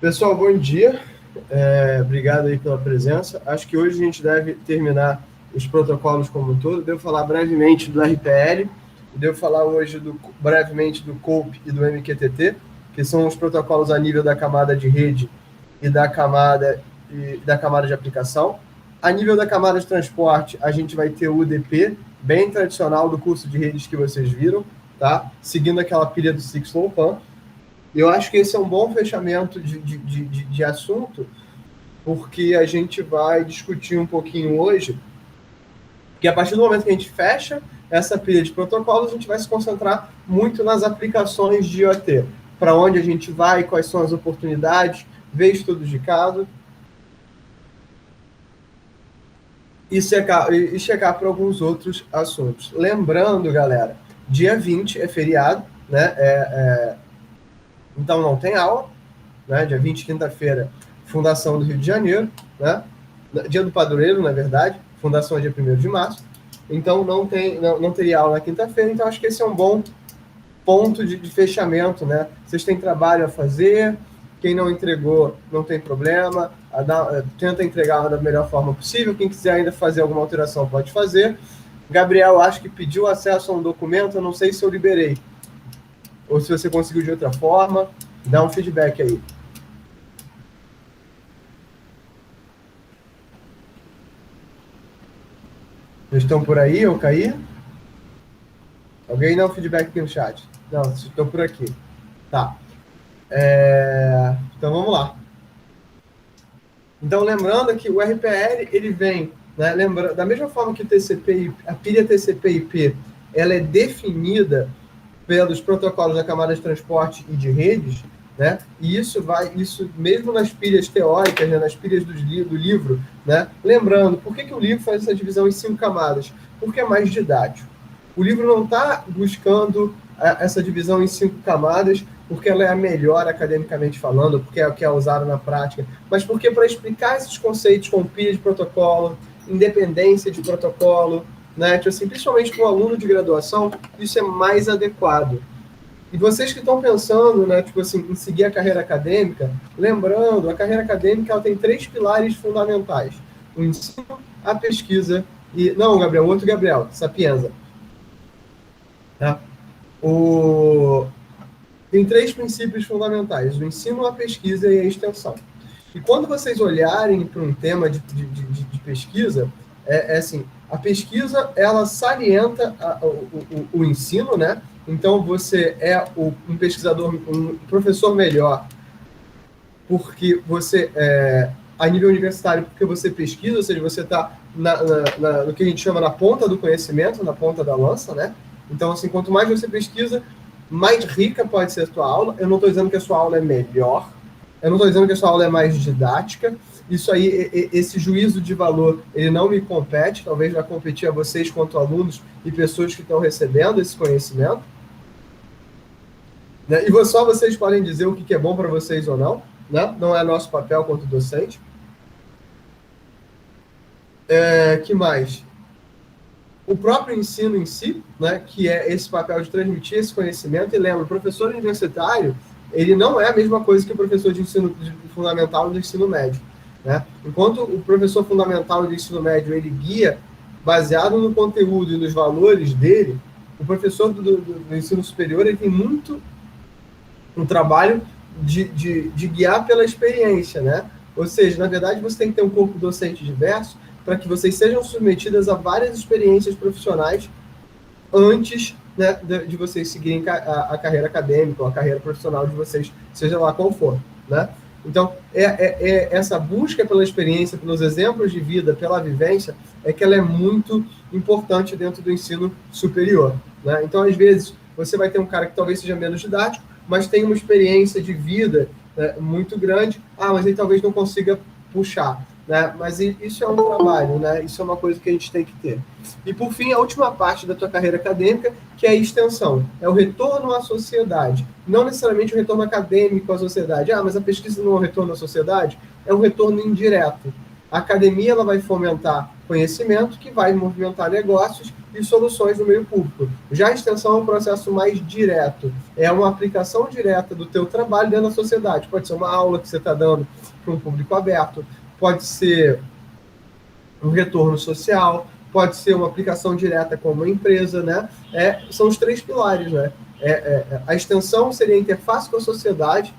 Pessoal, bom dia. Obrigado aí pela presença. Acho que hoje a gente deve terminar os protocolos como um todo. Devo falar brevemente do RPL, devo falar hoje brevemente do COAP e do MQTT, que são os protocolos a nível da camada de rede e da camada de aplicação. A nível da camada de transporte, a gente vai ter o UDP, bem tradicional do curso de redes que vocês viram, tá? Seguindo aquela pilha do Six-Low-Pan. Eu acho que esse é um bom fechamento de assunto, porque a gente vai discutir um pouquinho hoje, que a partir do momento que a gente fecha essa pilha de protocolos, a gente vai se concentrar muito nas aplicações de IoT. Para onde a gente vai, quais são as oportunidades, ver estudos de caso e checar para alguns outros assuntos. Lembrando, galera, dia 20 é feriado, né? Então não tem aula, né? Dia 20, quinta-feira, Fundação do Rio de Janeiro, né? Dia do Padroeiro, na verdade, fundação é dia 1º de março, então não teria aula na quinta-feira, então acho que esse é um bom ponto de fechamento, né? Vocês têm trabalho a fazer, quem não entregou não tem problema, tenta entregar da melhor forma possível, quem quiser ainda fazer alguma alteração pode fazer. Gabriel, acho que pediu acesso a um documento, eu não sei se eu liberei, ou se você conseguiu de outra forma, dá um feedback aí. Vocês estão por aí? Eu caí? Alguém dá um feedback aqui no chat? Não, vocês estão por aqui. Tá. Então, vamos lá. Então, lembrando que o RPL, ele vem, né, da mesma forma que a pilha TCP/IP, ela é definida pelos protocolos da camada de transporte e de redes, né? E isso mesmo nas pilhas teóricas, né, nas pilhas do livro, né? Lembrando, por que o livro faz essa divisão em 5 camadas? Porque é mais didático. O livro não está buscando essa divisão em 5 camadas porque ela é a melhor academicamente falando, porque é o que é usado na prática, mas porque para explicar esses conceitos com pilha de protocolo, independência de protocolo, né? Tipo assim, principalmente para o aluno de graduação, isso é mais adequado. E vocês que estão pensando, né, tipo assim, em seguir a carreira acadêmica, lembrando, a carreira acadêmica ela tem 3 pilares fundamentais: o ensino, a pesquisa e... Não, Gabriel, outro Gabriel, Sapienza. Tá? Tem 3 princípios fundamentais: o ensino, a pesquisa e a extensão. E quando vocês olharem para um tema de pesquisa, assim, a pesquisa, ela salienta o ensino, né? Então, você é um pesquisador, um professor melhor, porque você, a nível universitário, porque você pesquisa, ou seja, você está no que a gente chama na ponta do conhecimento, na ponta da lança, né? Então, assim, quanto mais você pesquisa, mais rica pode ser a sua aula. Eu não estou dizendo que a sua aula é melhor, eu não estou dizendo que a sua aula é mais didática. Isso aí, esse juízo de valor, ele não me compete, talvez vai competir a vocês quanto alunos e pessoas que estão recebendo esse conhecimento. Né? E só vocês podem dizer o que é bom para vocês ou não, né? Não é nosso papel quanto docente. Que mais? O próprio ensino em si, né, que é esse papel de transmitir esse conhecimento. E lembra, o professor universitário, ele não é a mesma coisa que o professor de ensino fundamental e do ensino médio. Né? Enquanto o professor fundamental do ensino médio, ele guia baseado no conteúdo e nos valores dele, o professor do ensino superior, ele tem muito um trabalho de guiar pela experiência, né? Ou seja, na verdade, você tem que ter um corpo docente diverso para que vocês sejam submetidas a várias experiências profissionais antes, né, de vocês seguirem a carreira acadêmica ou a carreira profissional de vocês, seja lá qual for, né? Então, essa busca pela experiência, pelos exemplos de vida, pela vivência, que ela é muito importante dentro do ensino superior, né? Então, às vezes, você vai ter um cara que talvez seja menos didático, mas tem uma experiência de vida, né, muito grande. Mas ele talvez não consiga puxar, né? Mas isso é um trabalho, né? Isso é uma coisa que a gente tem que ter. E, por fim, a última parte da tua carreira acadêmica, que é a extensão. É o retorno à sociedade. Não necessariamente o retorno acadêmico à sociedade. Mas a pesquisa não é o retorno à sociedade? É o retorno indireto. A academia ela vai fomentar conhecimento que vai movimentar negócios e soluções no meio público. Já a extensão é um processo mais direto, é uma aplicação direta do teu trabalho dentro da sociedade. Pode ser uma aula que você está dando para um público aberto, pode ser um retorno social, pode ser uma aplicação direta com uma empresa, né? São os três pilares, né? A extensão seria a interface com a sociedade,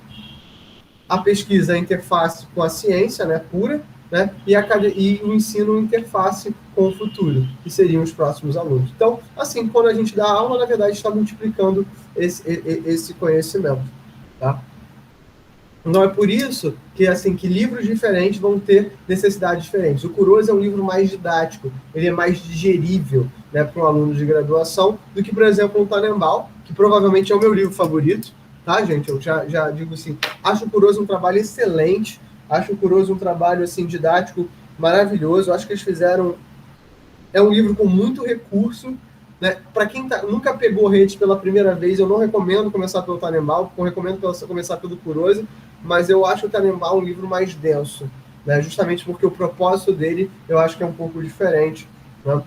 a pesquisa é a interface com a ciência, né, pura, né, e o ensino interface com o futuro, que seriam os próximos alunos. Então, assim, quando a gente dá aula, na verdade, está multiplicando esse conhecimento, tá? Então, é por isso que, assim, que livros diferentes vão ter necessidades diferentes. O Kuroso é um livro mais didático, ele é mais digerível, né, para um aluno de graduação, do que, por exemplo, o Tannenbaum, que provavelmente é o meu livro favorito, tá, gente? Eu já digo assim, acho o Kuroso um trabalho excelente, acho o Kuroso um trabalho, assim, didático maravilhoso, acho que eles fizeram... É um livro com muito recurso, né? Para quem nunca pegou redes pela primeira vez, eu não recomendo começar pelo Tannenbaum, eu recomendo começar pelo Kuroso, mas eu acho o Tannenbaum um livro mais denso, né? Justamente porque o propósito dele eu acho que é um pouco diferente, né?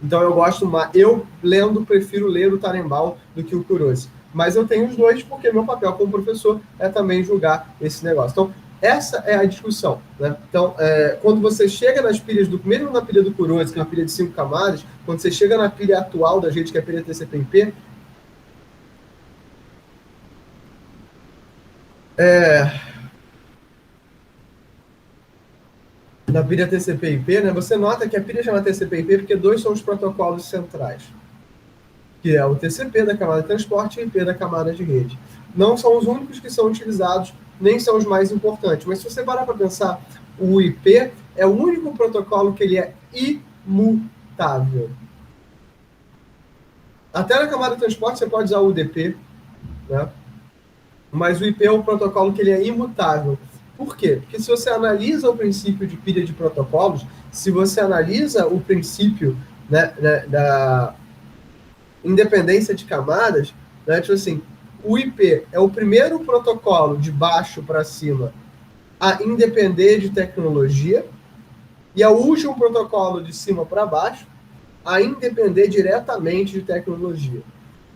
Então eu gosto mais, eu lendo, prefiro ler o Tannenbaum do que o Kuroso. Mas eu tenho os dois porque meu papel como professor é também julgar esse negócio. Então, essa é a discussão, né? Então, quando você chega nas pilhas mesmo na pilha do Kuroso, que é uma pilha de 5 camadas, quando você chega na pilha atual da gente, que é a pilha TCP/IP, na pilha TCP/IP, né, você nota que a pilha chama TCP/IP porque dois são os protocolos centrais, que é o TCP da camada de transporte e o IP da camada de rede. Não são os únicos que são utilizados, nem são os mais importantes. Mas se você parar para pensar, o IP é o único protocolo que ele é imutável. Até na camada de transporte você pode usar o UDP, né? Mas o IP é um protocolo que ele é imutável. Por quê? Porque se você analisa o princípio de pilha de protocolos, se você analisa o princípio, né, da independência de camadas, né, tipo assim, o IP é o primeiro protocolo de baixo para cima a independer de tecnologia e é o último protocolo de cima para baixo a independer diretamente de tecnologia.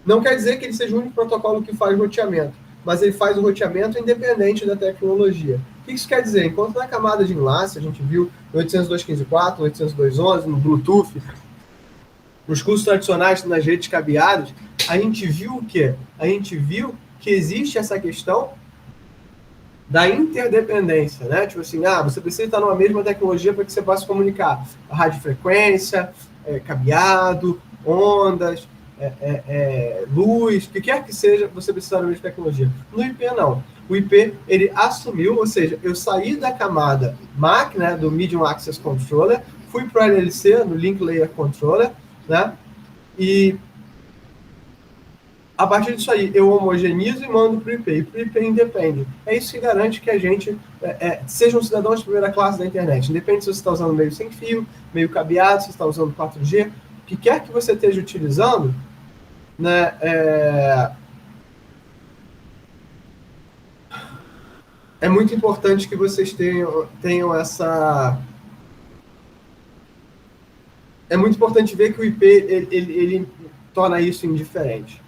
Não quer dizer que ele seja o único protocolo que faz roteamento, mas ele faz o roteamento independente da tecnologia. O que isso quer dizer? Enquanto na camada de enlace, a gente viu no 802.15.4, no 802.11, no Bluetooth, nos cursos tradicionais, nas redes cabeadas, a gente viu o quê? A gente viu que existe essa questão da interdependência, né? Tipo assim, você precisa estar numa mesma tecnologia para que você possa comunicar. A radiofrequência, cabeado, ondas, luz, o que quer que seja, você precisa da mesma tecnologia. No IP, não. O IP, ele assumiu, ou seja, eu saí da camada MAC, né, do Medium Access Controller, fui para o LLC, no Link Layer Controller, né, e a partir disso aí, eu homogeneizo e mando para o IP. E para o IP independe. É isso que garante que a gente seja um cidadão de primeira classe da internet. Independe se você está usando meio sem fio, meio cabeado, se você está usando 4G. O que quer que você esteja utilizando, né, é muito importante que vocês tenham essa... É muito importante ver que o IP ele torna isso indiferente.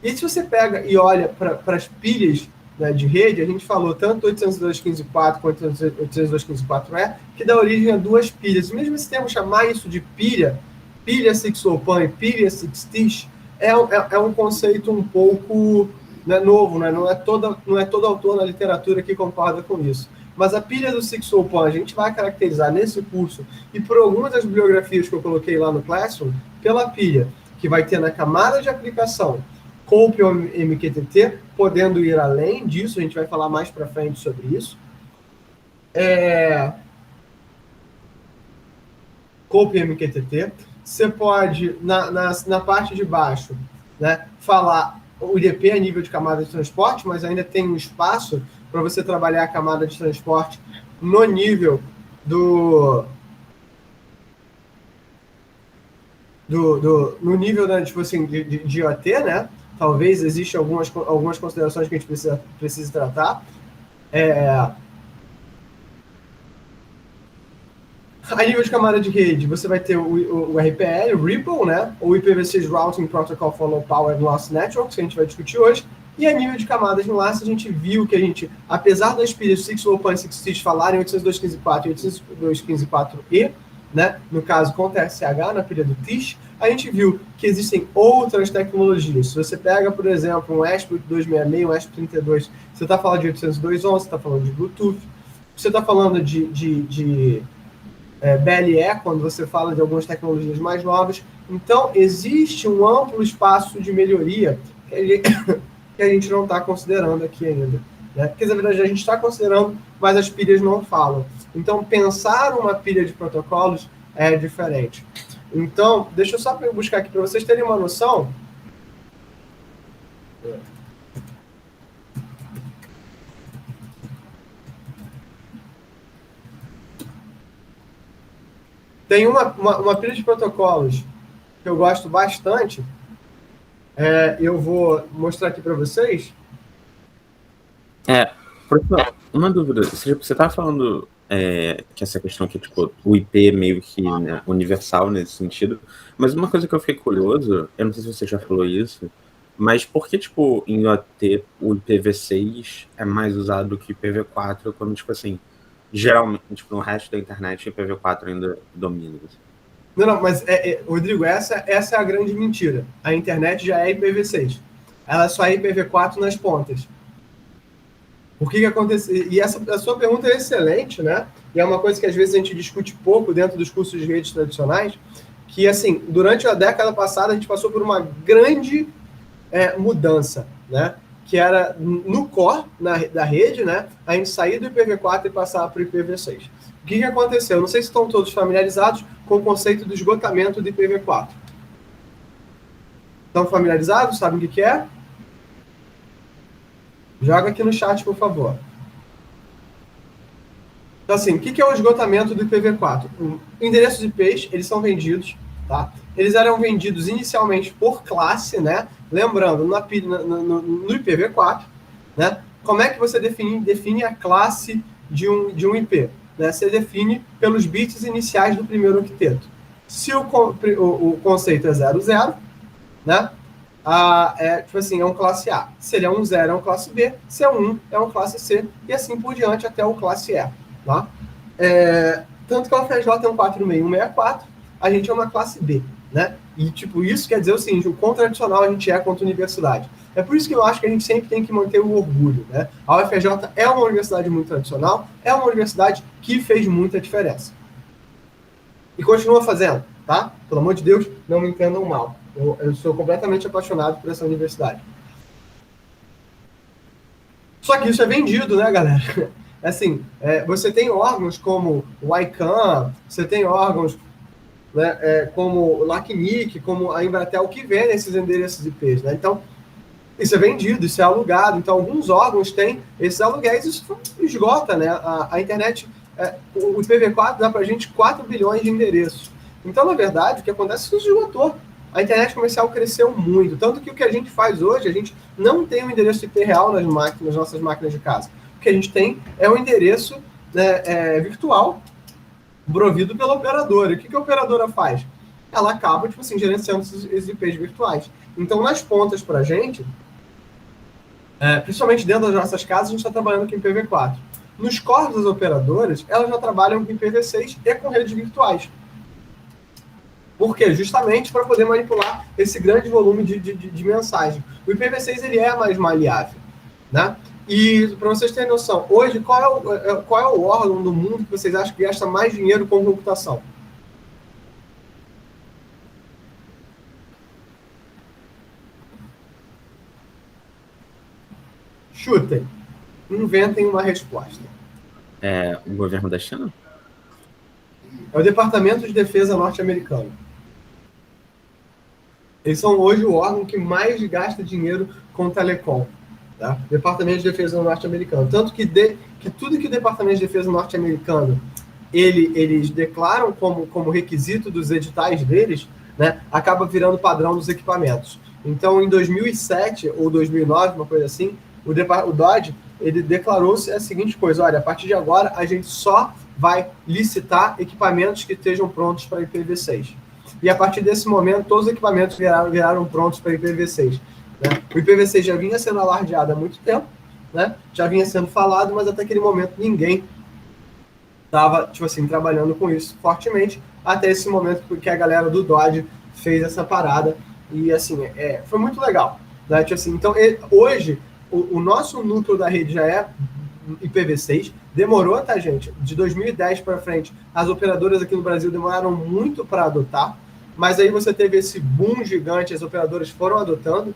E se você pega e olha para as pilhas, né, de rede, a gente falou tanto 802.15.4 quanto 802.15.4e, que dá origem a duas pilhas. Mesmo se temos chamar isso de pilha 6LoWPAN e pilha 6TiX, é um conceito um pouco, né, novo, né? Não é todo autor na literatura que concorda com isso. Mas a pilha do 6LoWPAN a gente vai caracterizar nesse curso, e por algumas das bibliografias que eu coloquei lá no Classroom, pela pilha que vai ter na camada de aplicação COAP ou MQTT, podendo ir além disso, a gente vai falar mais para frente sobre isso. COAP e MQTT. Você pode, na parte de baixo, né, falar o IDP a nível de camada de transporte, mas ainda tem um espaço para você trabalhar a camada de transporte no nível no nível, né, tipo assim, de IoT, né? Talvez existam algumas considerações que a gente precise tratar. A nível de camada de rede, você vai ter o RPL, o Ripple, né? O IPv6 Routing Protocol for Low Power and Loss Networks, que a gente vai discutir hoje. E a nível de camadas de enlace, a gente viu que a gente, apesar das pilhas 6LoWPAN6T falarem 802.15.4 e 802.15.4e, né? No caso, com TSH, na pilha do TIS, a gente viu que existem outras tecnologias. Se você pega, por exemplo, um ESP8266, um ESP32, você está falando de 802.11, você está falando de Bluetooth, você está falando de BLE, quando você fala de algumas tecnologias mais novas. Então, existe um amplo espaço de melhoria que a gente não está considerando aqui ainda. Né? Porque, na verdade, a gente está considerando, mas as pilhas não falam. Então, pensar uma pilha de protocolos é diferente. Então, deixa eu só buscar aqui para vocês terem uma noção. Tem uma pilha de protocolos que eu gosto bastante. Eu vou mostrar aqui para vocês. Uma dúvida. Você estava falando que essa questão aqui, tipo, o IP meio que, né, universal nesse sentido, mas uma coisa que eu fiquei curioso, eu não sei se você já falou isso, mas por que, tipo, em OT o IPv6 é mais usado do que o IPv4, quando, tipo assim, geralmente, tipo, no resto da internet o IPv4 ainda domina? Assim. Não, mas, Rodrigo, essa é a grande mentira. A internet já é IPv6. Ela só é IPv4 nas pontas. O que acontece? E a sua pergunta é excelente, né? E é uma coisa que às vezes a gente discute pouco dentro dos cursos de redes tradicionais, que, assim, durante a década passada a gente passou por uma grande mudança, né? Que era no core da rede, né? A gente sair do IPv4 e passar para o IPv6. O que aconteceu? Não sei se estão todos familiarizados com o conceito do esgotamento do IPv4. Estão familiarizados? Sabem o que é? Joga aqui no chat, por favor. Então, assim, o que é o esgotamento do IPv4? Endereços IPs, eles são vendidos, tá? Eles eram vendidos inicialmente por classe, né? Lembrando, no IPv4, né? Como é que você define a classe de um IP? Né? Você define pelos bits iniciais do primeiro octeto. Se o conceito é 00, né? Tipo assim, é um classe A. Se ele é um 0, é um classe B. Se é um 1, é um classe C. E assim por diante até o classe E. Tá? Tanto que a UFRJ é um 46164, a gente é uma classe B. Né? E tipo, isso quer dizer o seguinte, o quão tradicional a gente é quanto universidade. É por isso que eu acho que a gente sempre tem que manter o orgulho. Né? A UFRJ é uma universidade muito tradicional, é uma universidade que fez muita diferença. E continua fazendo, tá? Pelo amor de Deus, não me entendam mal. Eu sou completamente apaixonado por essa universidade. Só que isso é vendido, né, galera? Assim, você tem órgãos como o ICANN, você tem órgãos, né, como o LACNIC, como a Embratel, que vendem esses endereços IPs, né? Então, isso é vendido, isso é alugado. Então, alguns órgãos têm esses aluguéis, isso esgota, né? A internet, o IPv4 dá pra gente 4 bilhões de endereços. Então, na verdade, o que acontece é que isso esgotou. A internet comercial cresceu muito, tanto que o que a gente faz hoje, a gente não tem um endereço IP real nas nossas máquinas de casa. O que a gente tem é um endereço, né, virtual, provido pela operadora. E o que a operadora faz? Ela acaba, tipo assim, gerenciando esses IPs virtuais. Então, nas pontas para a gente, principalmente dentro das nossas casas, a gente está trabalhando com IPv4. Nos cores das operadoras, elas já trabalham com IPv6 e com redes virtuais. Por quê? Justamente para poder manipular esse grande volume de mensagem. O IPv6 ele é mais maleável, né? E para vocês terem noção, hoje, qual é o órgão do mundo que vocês acham que gasta mais dinheiro com computação? Chutem. Inventem uma resposta. O governo da China? É o Departamento de Defesa norte-americano. Eles são hoje o órgão que mais gasta dinheiro com telecom. Tá? Departamento de Defesa norte-americano. Tanto que tudo que o Departamento de Defesa norte-americano eles declaram como requisito dos editais deles, né, acaba virando padrão dos equipamentos. Então, em 2007 ou 2009, uma coisa assim, o DOD ele declarou a seguinte coisa: olha, a partir de agora a gente só vai licitar equipamentos que estejam prontos para IPv6. E a partir desse momento, todos os equipamentos viraram prontos para IPv6. Né? O IPv6 já vinha sendo alardeado há muito tempo, né? Já vinha sendo falado, mas até aquele momento ninguém estava, tipo assim, trabalhando com isso fortemente, até esse momento que a galera do Dodge fez essa parada, e assim, foi muito legal. Né? Tipo assim, então, hoje, o nosso núcleo da rede já é IPv6, demorou, tá, gente? De 2010 para frente, as operadoras aqui no Brasil demoraram muito para adotar, mas aí você teve esse boom gigante, as operadoras foram adotando.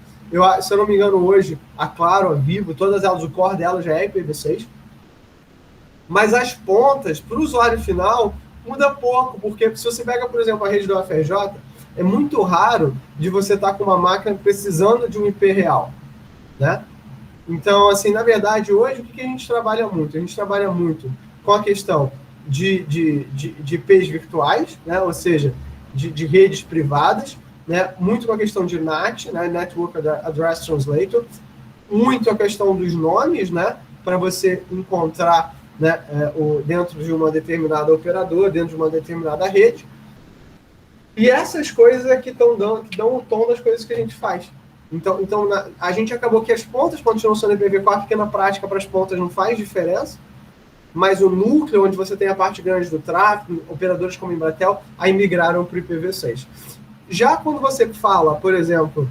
Se eu não me engano, hoje, a Claro, a Vivo, todas elas, o core delas já é IPv6. Mas as pontas, para o usuário final, muda pouco, porque se você pega, por exemplo, a rede do UFRJ, é muito raro de você estar com uma máquina precisando de um IP real, né? Então, assim, na verdade, hoje, o que a gente trabalha muito? A gente trabalha muito com a questão de IPs virtuais, né? Ou seja, de redes privadas, né? Muito com a questão de NAT, né? Network Address Translator, muito a questão dos nomes, né? Para você encontrar, né? Dentro de uma determinada operadora, dentro de uma determinada rede. E essas coisas é que dão o tom das coisas que a gente faz. Então a gente acabou que as pontas continuam sendo IPv4, porque na prática para as pontas não faz diferença, mas o núcleo, onde você tem a parte grande do tráfego, operadores como Embratel, aí migraram para o IPv6. Já quando você fala, por exemplo,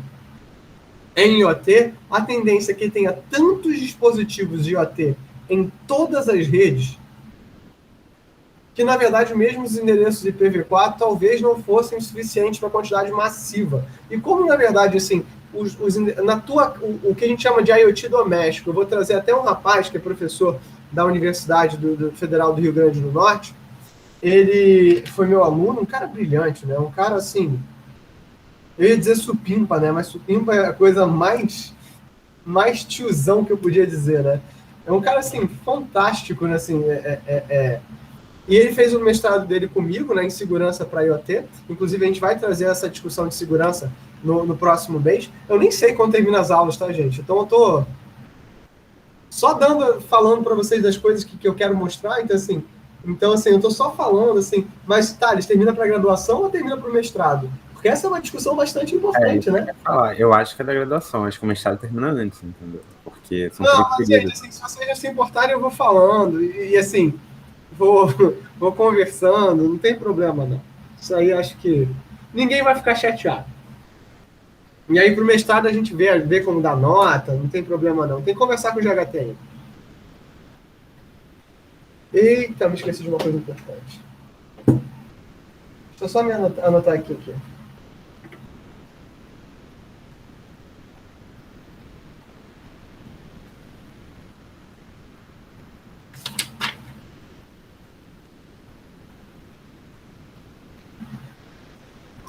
em IoT, a tendência é que tenha tantos dispositivos de IoT em todas as redes, que, na verdade, mesmo os endereços IPv4 talvez não fossem suficientes para a quantidade massiva. E como, na verdade, assim, o que a gente chama de IoT doméstico, eu vou trazer até um rapaz que é professor da Universidade do Federal do Rio Grande do Norte, ele foi meu aluno, um cara brilhante, né? Um cara, assim, eu ia dizer supimpa, né? Mas supimpa é a coisa mais tiozão que eu podia dizer, né? É um cara, assim, fantástico, né? Assim, E ele fez o mestrado dele comigo, né, em segurança para IoT. Inclusive, a gente vai trazer essa discussão de segurança no próximo mês. Eu nem sei quando termina as aulas, tá, gente? Então, eu tô só falando para vocês das coisas que eu quero mostrar. Então, assim, eu tô só falando, assim, mas, Thales, termina para graduação ou termina para o mestrado? Porque essa é uma discussão bastante importante, né? Eu acho que é da graduação, acho que o mestrado termina antes, entendeu? Porque são não, mas, gente, assim, se vocês já se importarem, eu vou falando. E assim, vou conversando, não tem problema, não. Isso aí acho que ninguém vai ficar chateado. E aí, pro mestrado, a gente vê como dá nota, não tem problema, não. Tem que conversar com o GHT. Eita, me esqueci de uma coisa importante. Deixa eu só me anotar aqui.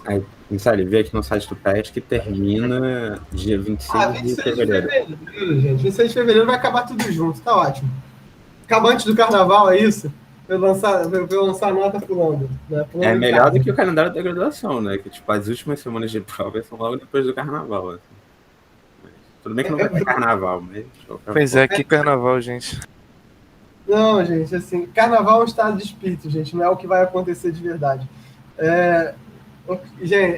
Aí, Sabe, vê aqui no site do PET que termina dia 26 de fevereiro. Gente. 26 de fevereiro vai acabar tudo junto, tá ótimo. Acaba antes do carnaval, é isso? Eu lançar a nota pulando. Né? É melhor do que o calendário da graduação, né? Que tipo, as últimas semanas de prova são logo depois do carnaval. Assim. Tudo bem que não vai ter carnaval, mas... Pois é, que carnaval, gente. Não, gente, assim, carnaval é um estado de espírito, gente, não é o que vai acontecer de verdade. Gente,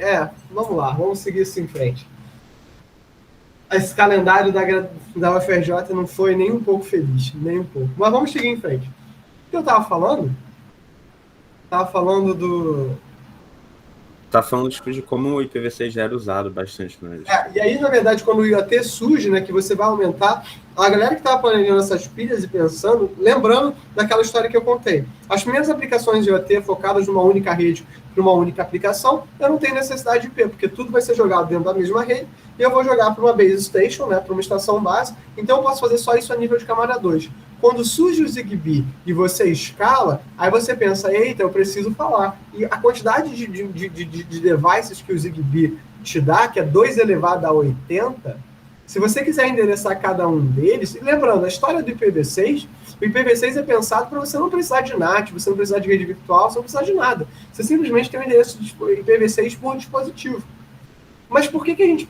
vamos lá, vamos seguir isso em frente. Esse calendário da UFRJ não foi nem um pouco feliz, nem um pouco. Mas vamos seguir em frente. O que eu estava falando? Estava falando do... Tá falando tipo, de como o IPv6 já era usado bastante, né? E aí, na verdade, quando o IoT surge, né, que você vai aumentar, a galera que estava planejando essas pilhas e pensando, lembrando daquela história que eu contei. As primeiras aplicações de IoT focadas numa única rede, numa única aplicação, eu não tenho necessidade de IP, porque tudo vai ser jogado dentro da mesma rede, e eu vou jogar para uma base station, né, para uma estação base, então eu posso fazer só isso a nível de camada 2. Quando surge o Zigbee e você escala, aí você pensa, eita, eu preciso falar. E a quantidade de devices que o Zigbee te dá, que é 2 elevado a 80, se você quiser endereçar cada um deles, e lembrando, a história do IPv6, o IPv6 é pensado para você não precisar de NAT, você não precisar de rede virtual, você não precisar de nada. Você simplesmente tem um endereço de IPv6 por dispositivo. Mas por que a gente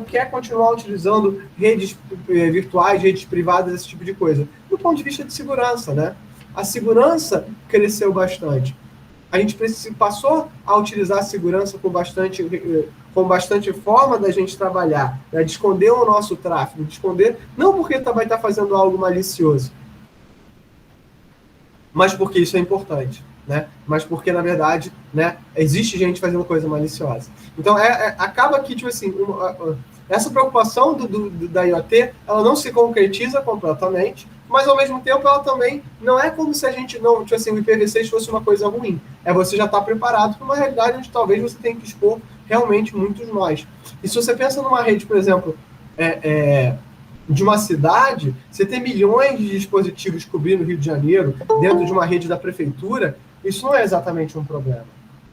quer continuar utilizando redes virtuais, redes privadas, esse tipo de coisa? Do ponto de vista de segurança, né? a segurança cresceu bastante. A gente passou a utilizar a segurança com bastante forma da gente trabalhar, né? De esconder o nosso tráfego, de esconder, não porque vai estar fazendo algo malicioso, mas porque isso é importante, né? Mas porque, na verdade, né, existe gente fazendo coisa maliciosa. Então, acaba que, tipo assim, essa preocupação da IoT, ela não se concretiza completamente, mas, ao mesmo tempo, ela também não é como se a gente não, tipo assim, o IPv6 fosse uma coisa ruim. Você já está preparado para uma realidade onde talvez você tenha que expor realmente muitos nós. E se você pensa numa rede, por exemplo, de uma cidade, você tem milhões de dispositivos cobrindo o Rio de Janeiro, dentro de uma rede da prefeitura, isso não é exatamente um problema,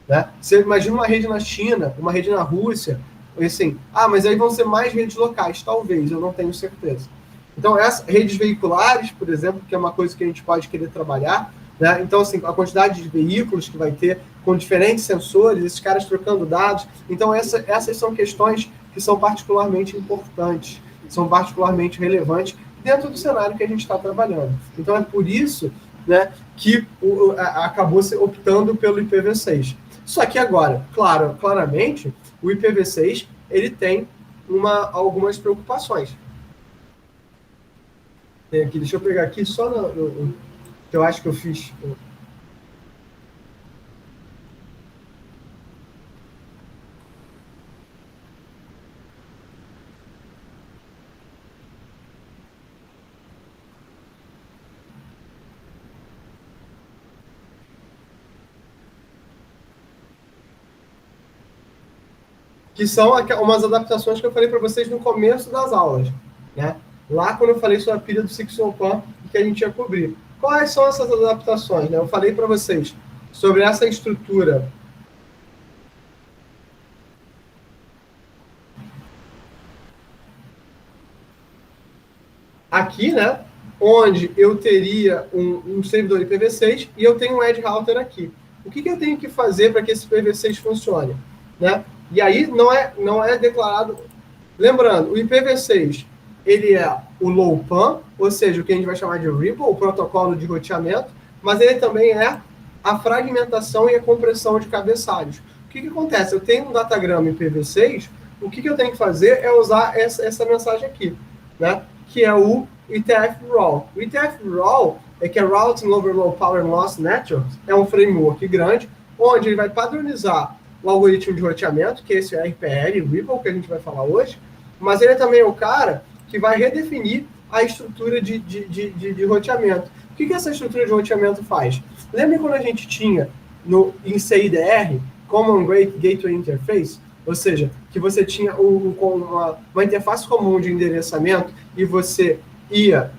né? Você imagina uma rede na China, uma rede na Rússia, assim, mas aí vão ser mais redes locais, talvez, eu não tenho certeza. Então, essas redes veiculares, por exemplo, que é uma coisa que a gente pode querer trabalhar, né? Então, assim, a quantidade de veículos que vai ter com diferentes sensores, esses caras trocando dados. Então, essas são questões que são particularmente importantes, são particularmente relevantes dentro do cenário que a gente está trabalhando. Então, é por isso, né, que acabou se optando pelo IPv6. Só que agora, claramente, o IPv6 ele tem algumas preocupações. Tem aqui, deixa eu pegar aqui só que eu acho que eu fiz. Que são umas adaptações que eu falei para vocês no começo das aulas, né? Lá quando eu falei sobre a pilha do SixOpan que a gente ia cobrir. Quais são essas adaptações, né? Eu falei para vocês sobre essa estrutura aqui, né? Onde eu teria um servidor IPv6 e eu tenho um Edge Router aqui. O que eu tenho que fazer para que esse IPv6 funcione, né? E aí não é declarado. Lembrando, o IPv6 ele é o LowPan, ou seja, o que a gente vai chamar de Ripple, o protocolo de roteamento, mas ele também é a fragmentação e a compressão de cabeçalhos. O que acontece? Eu tenho um datagrama IPv6, o que eu tenho que fazer é usar essa mensagem aqui, né? Que é o IETF-RAW. O IETF-RAW que é Routing Over Low Power Loss Network, é um framework grande, onde ele vai padronizar o algoritmo de roteamento, que é esse RPL, Ripple, que a gente vai falar hoje, mas ele também é o cara que vai redefinir a estrutura de roteamento. O que essa estrutura de roteamento faz? Lembra quando a gente tinha em CIDR, Common Gateway Interface, ou seja, que você tinha uma interface comum de endereçamento e você ia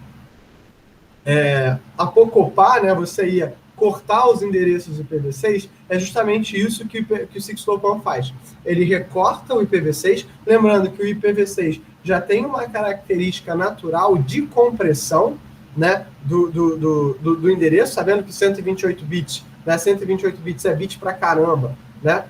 apocopar, né? Você ia cortar os endereços IPv6, é justamente isso que o SixOpan faz. Ele recorta o IPv6, lembrando que o IPv6 já tem uma característica natural de compressão, né, do endereço, sabendo que 128 bits, né, 128 bits é bit pra caramba, né?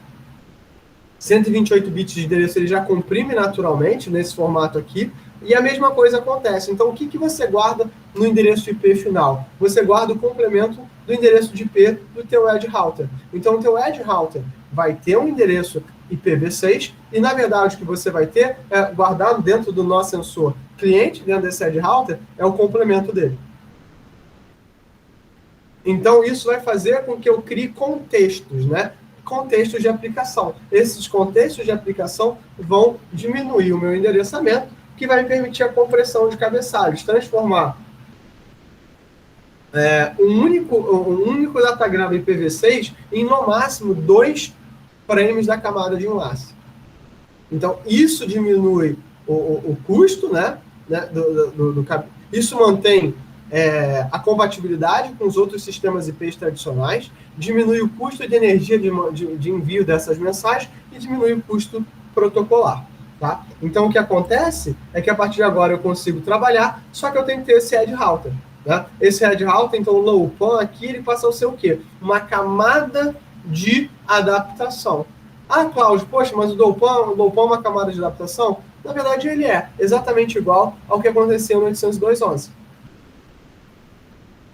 128 bits de endereço ele já comprime naturalmente nesse formato aqui, e a mesma coisa acontece. Então, o que você guarda no endereço IP final? Você guarda o complemento do endereço de IP do teu Edge Router. Então, o teu Edge Router vai ter um endereço IPv6 e, na verdade, o que você vai ter guardado dentro do nosso sensor cliente, dentro desse Edge Router, é o complemento dele. Então, isso vai fazer com que eu crie contextos, né? Contextos de aplicação. Esses contextos de aplicação vão diminuir o meu endereçamento, que vai permitir a compressão de cabeçalhos, transformar um único datagrama IPv6 em, no máximo, 2 frames da camada de enlace. Então, isso diminui o custo, né, isso mantém a compatibilidade com os outros sistemas IPs tradicionais, diminui o custo de energia de envio dessas mensagens e diminui o custo protocolar. Tá? Então, o que acontece é que a partir de agora eu consigo trabalhar, só que eu tenho que ter esse Edge Router. Né? Esse Edge Router, então, o LowPan aqui, ele passa a ser o quê? Uma camada de adaptação. Ah, Cláudio, poxa, mas o LowPan é uma camada de adaptação? Na verdade, ele é exatamente igual ao que aconteceu no 802.11.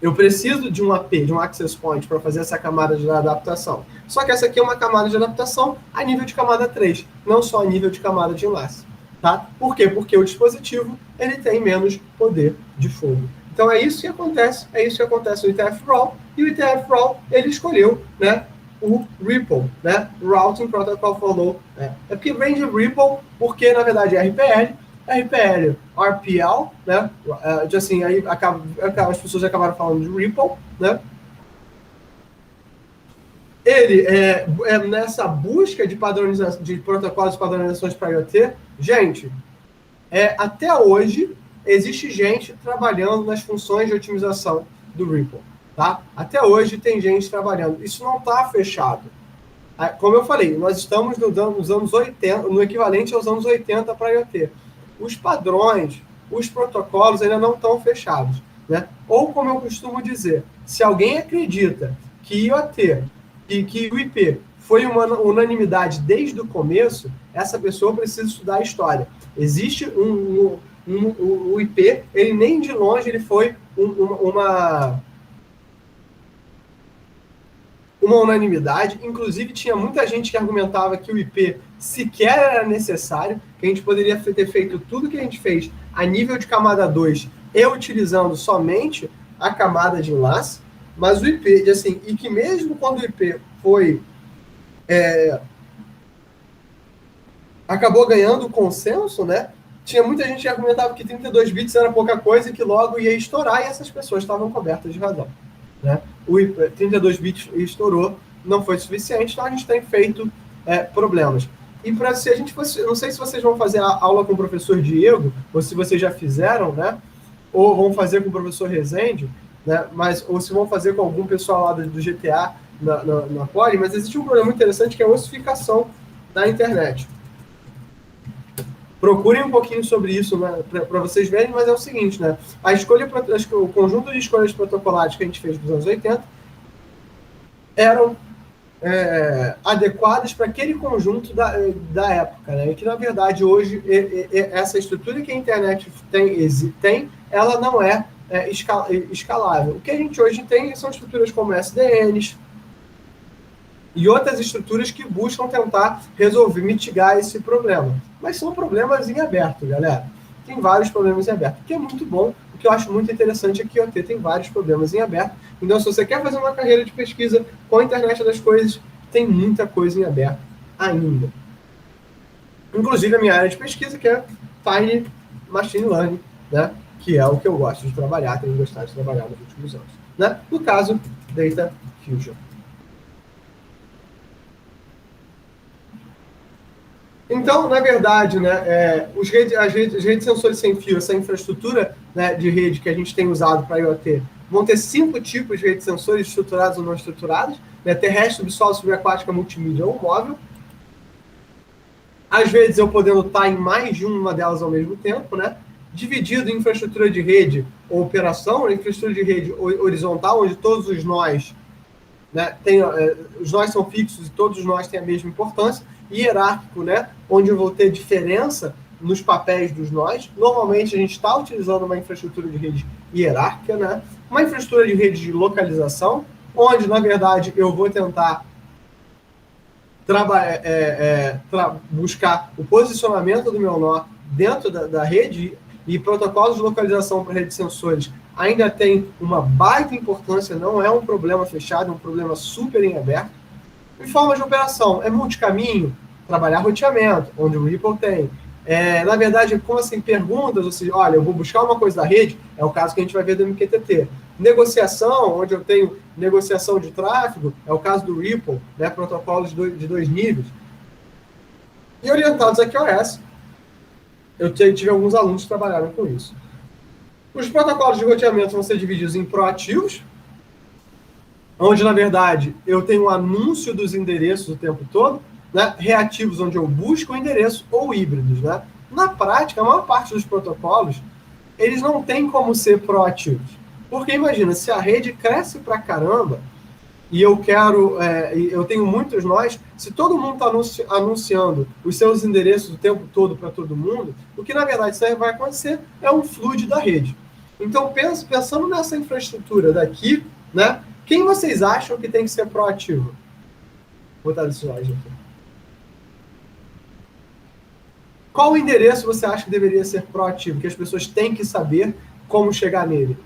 Eu preciso de um AP, de um Access Point, para fazer essa camada de adaptação. Só que essa aqui é uma camada de adaptação a nível de camada 3, não só a nível de camada de enlace. Tá? Por quê? Porque o dispositivo ele tem menos poder de fogo. Então é isso que acontece no IETF-RAW, e o IETF-RAW ele escolheu, né, o RPL, né, Routing Protocol for Low. É porque vem de RPL, porque na verdade é RPL, RPL, né, assim, aí as pessoas acabaram falando de RPL, né. Ele é nessa busca de padronização, de protocolos de padronizações para IoT, gente, até hoje existe gente trabalhando nas funções de otimização do RPL, tá? Até hoje tem gente trabalhando. Isso não está fechado. Como eu falei, nós estamos nos anos 80, no equivalente aos anos 80 para IoT. Os padrões, os protocolos ainda não estão fechados, né? Ou, como eu costumo dizer, se alguém acredita que IoT e que o IP foi uma unanimidade desde o começo, essa pessoa precisa estudar a história. Existe o IP, ele nem de longe ele foi uma unanimidade. Inclusive, tinha muita gente que argumentava que o IP sequer era necessário, que a gente poderia ter feito tudo que a gente fez a nível de camada 2 e utilizando somente a camada de enlace, mas o IP, assim, e que mesmo quando o IP foi acabou ganhando o consenso, né? Tinha muita gente que argumentava que 32 bits era pouca coisa e que logo ia estourar, e essas pessoas estavam cobertas de razão, né? O 32 bits estourou, não foi suficiente, então a gente tem feito problemas. E para se a gente fosse, não sei se vocês vão fazer a aula com o professor Diego, ou se vocês já fizeram, né? Ou vão fazer com o professor Rezende, né? Ou se vão fazer com algum pessoal lá do GTA na Poli, mas existe um problema muito interessante que é a ossificação da internet. Procurem um pouquinho sobre isso, né, para vocês verem, mas é o seguinte, né? O conjunto de escolhas protocolares que a gente fez dos anos 80 eram adequadas para aquele conjunto da época, né? E que, na verdade, hoje, essa estrutura que a internet tem ela não é escalável. O que a gente hoje tem são estruturas como SDNs e outras estruturas que buscam tentar mitigar esse problema. Mas são problemas em aberto, galera. Tem vários problemas em aberto, o que é muito bom. O que eu acho muito interessante é que o IoT tem vários problemas em aberto. Então, se você quer fazer uma carreira de pesquisa com a internet das coisas, tem muita coisa em aberto ainda. Inclusive a minha área de pesquisa, que é Tiny Machine Learning, né? Que é o que eu gosto de trabalhar, tenho gostado de trabalhar nos últimos anos, né? No caso, Data Fusion. Então, na verdade, né, as redes de sensores sem fio, essa infraestrutura, né, de rede que a gente tem usado para IoT, vão ter 5 tipos de redes de sensores estruturados ou não estruturados, né, terrestre, subsolo, subaquática, multimídia ou móvel. Às vezes eu podendo estar em mais de uma delas ao mesmo tempo, né, dividido em infraestrutura de rede ou operação, infraestrutura de rede horizontal, onde todos os nós, né, os nós são fixos e todos os nós têm a mesma importância, hierárquico, né, onde eu vou ter diferença nos papéis dos nós. Normalmente a gente está utilizando uma infraestrutura de rede hierárquica, né, uma infraestrutura de rede de localização, onde, na verdade, eu vou tentar buscar o posicionamento do meu nó dentro da rede, e protocolos de localização para rede de sensores ainda tem uma baita importância, não é um problema fechado, é um problema super em aberto. E formas de operação, é multicaminho, trabalhar roteamento, onde o Ripple tem. Na verdade, como assim, perguntas, ou seja, olha, eu vou buscar uma coisa da rede, é o caso que a gente vai ver do MQTT. Negociação, onde eu tenho negociação de tráfego, é o caso do Ripple, né, protocolos de 2 níveis. E orientados a QoS, eu tive alguns alunos que trabalharam com isso. Os protocolos de roteamento vão ser divididos em proativos, onde, na verdade, eu tenho um anúncio dos endereços o tempo todo, né? Reativos, onde eu busco o endereço, ou híbridos, né? Na prática, a maior parte dos protocolos, eles não têm como ser proativos. Porque, imagina, se a rede cresce pra caramba, e eu tenho muitos nós, se todo mundo está anunciando os seus endereços o tempo todo para todo mundo, o que, na verdade, vai acontecer é um flood da rede. Então, pensando nessa infraestrutura daqui, né, quem vocês acham que tem que ser proativo? Vou botar esse slide aqui. Qual endereço você acha que deveria ser proativo, que as pessoas têm que saber como chegar nele?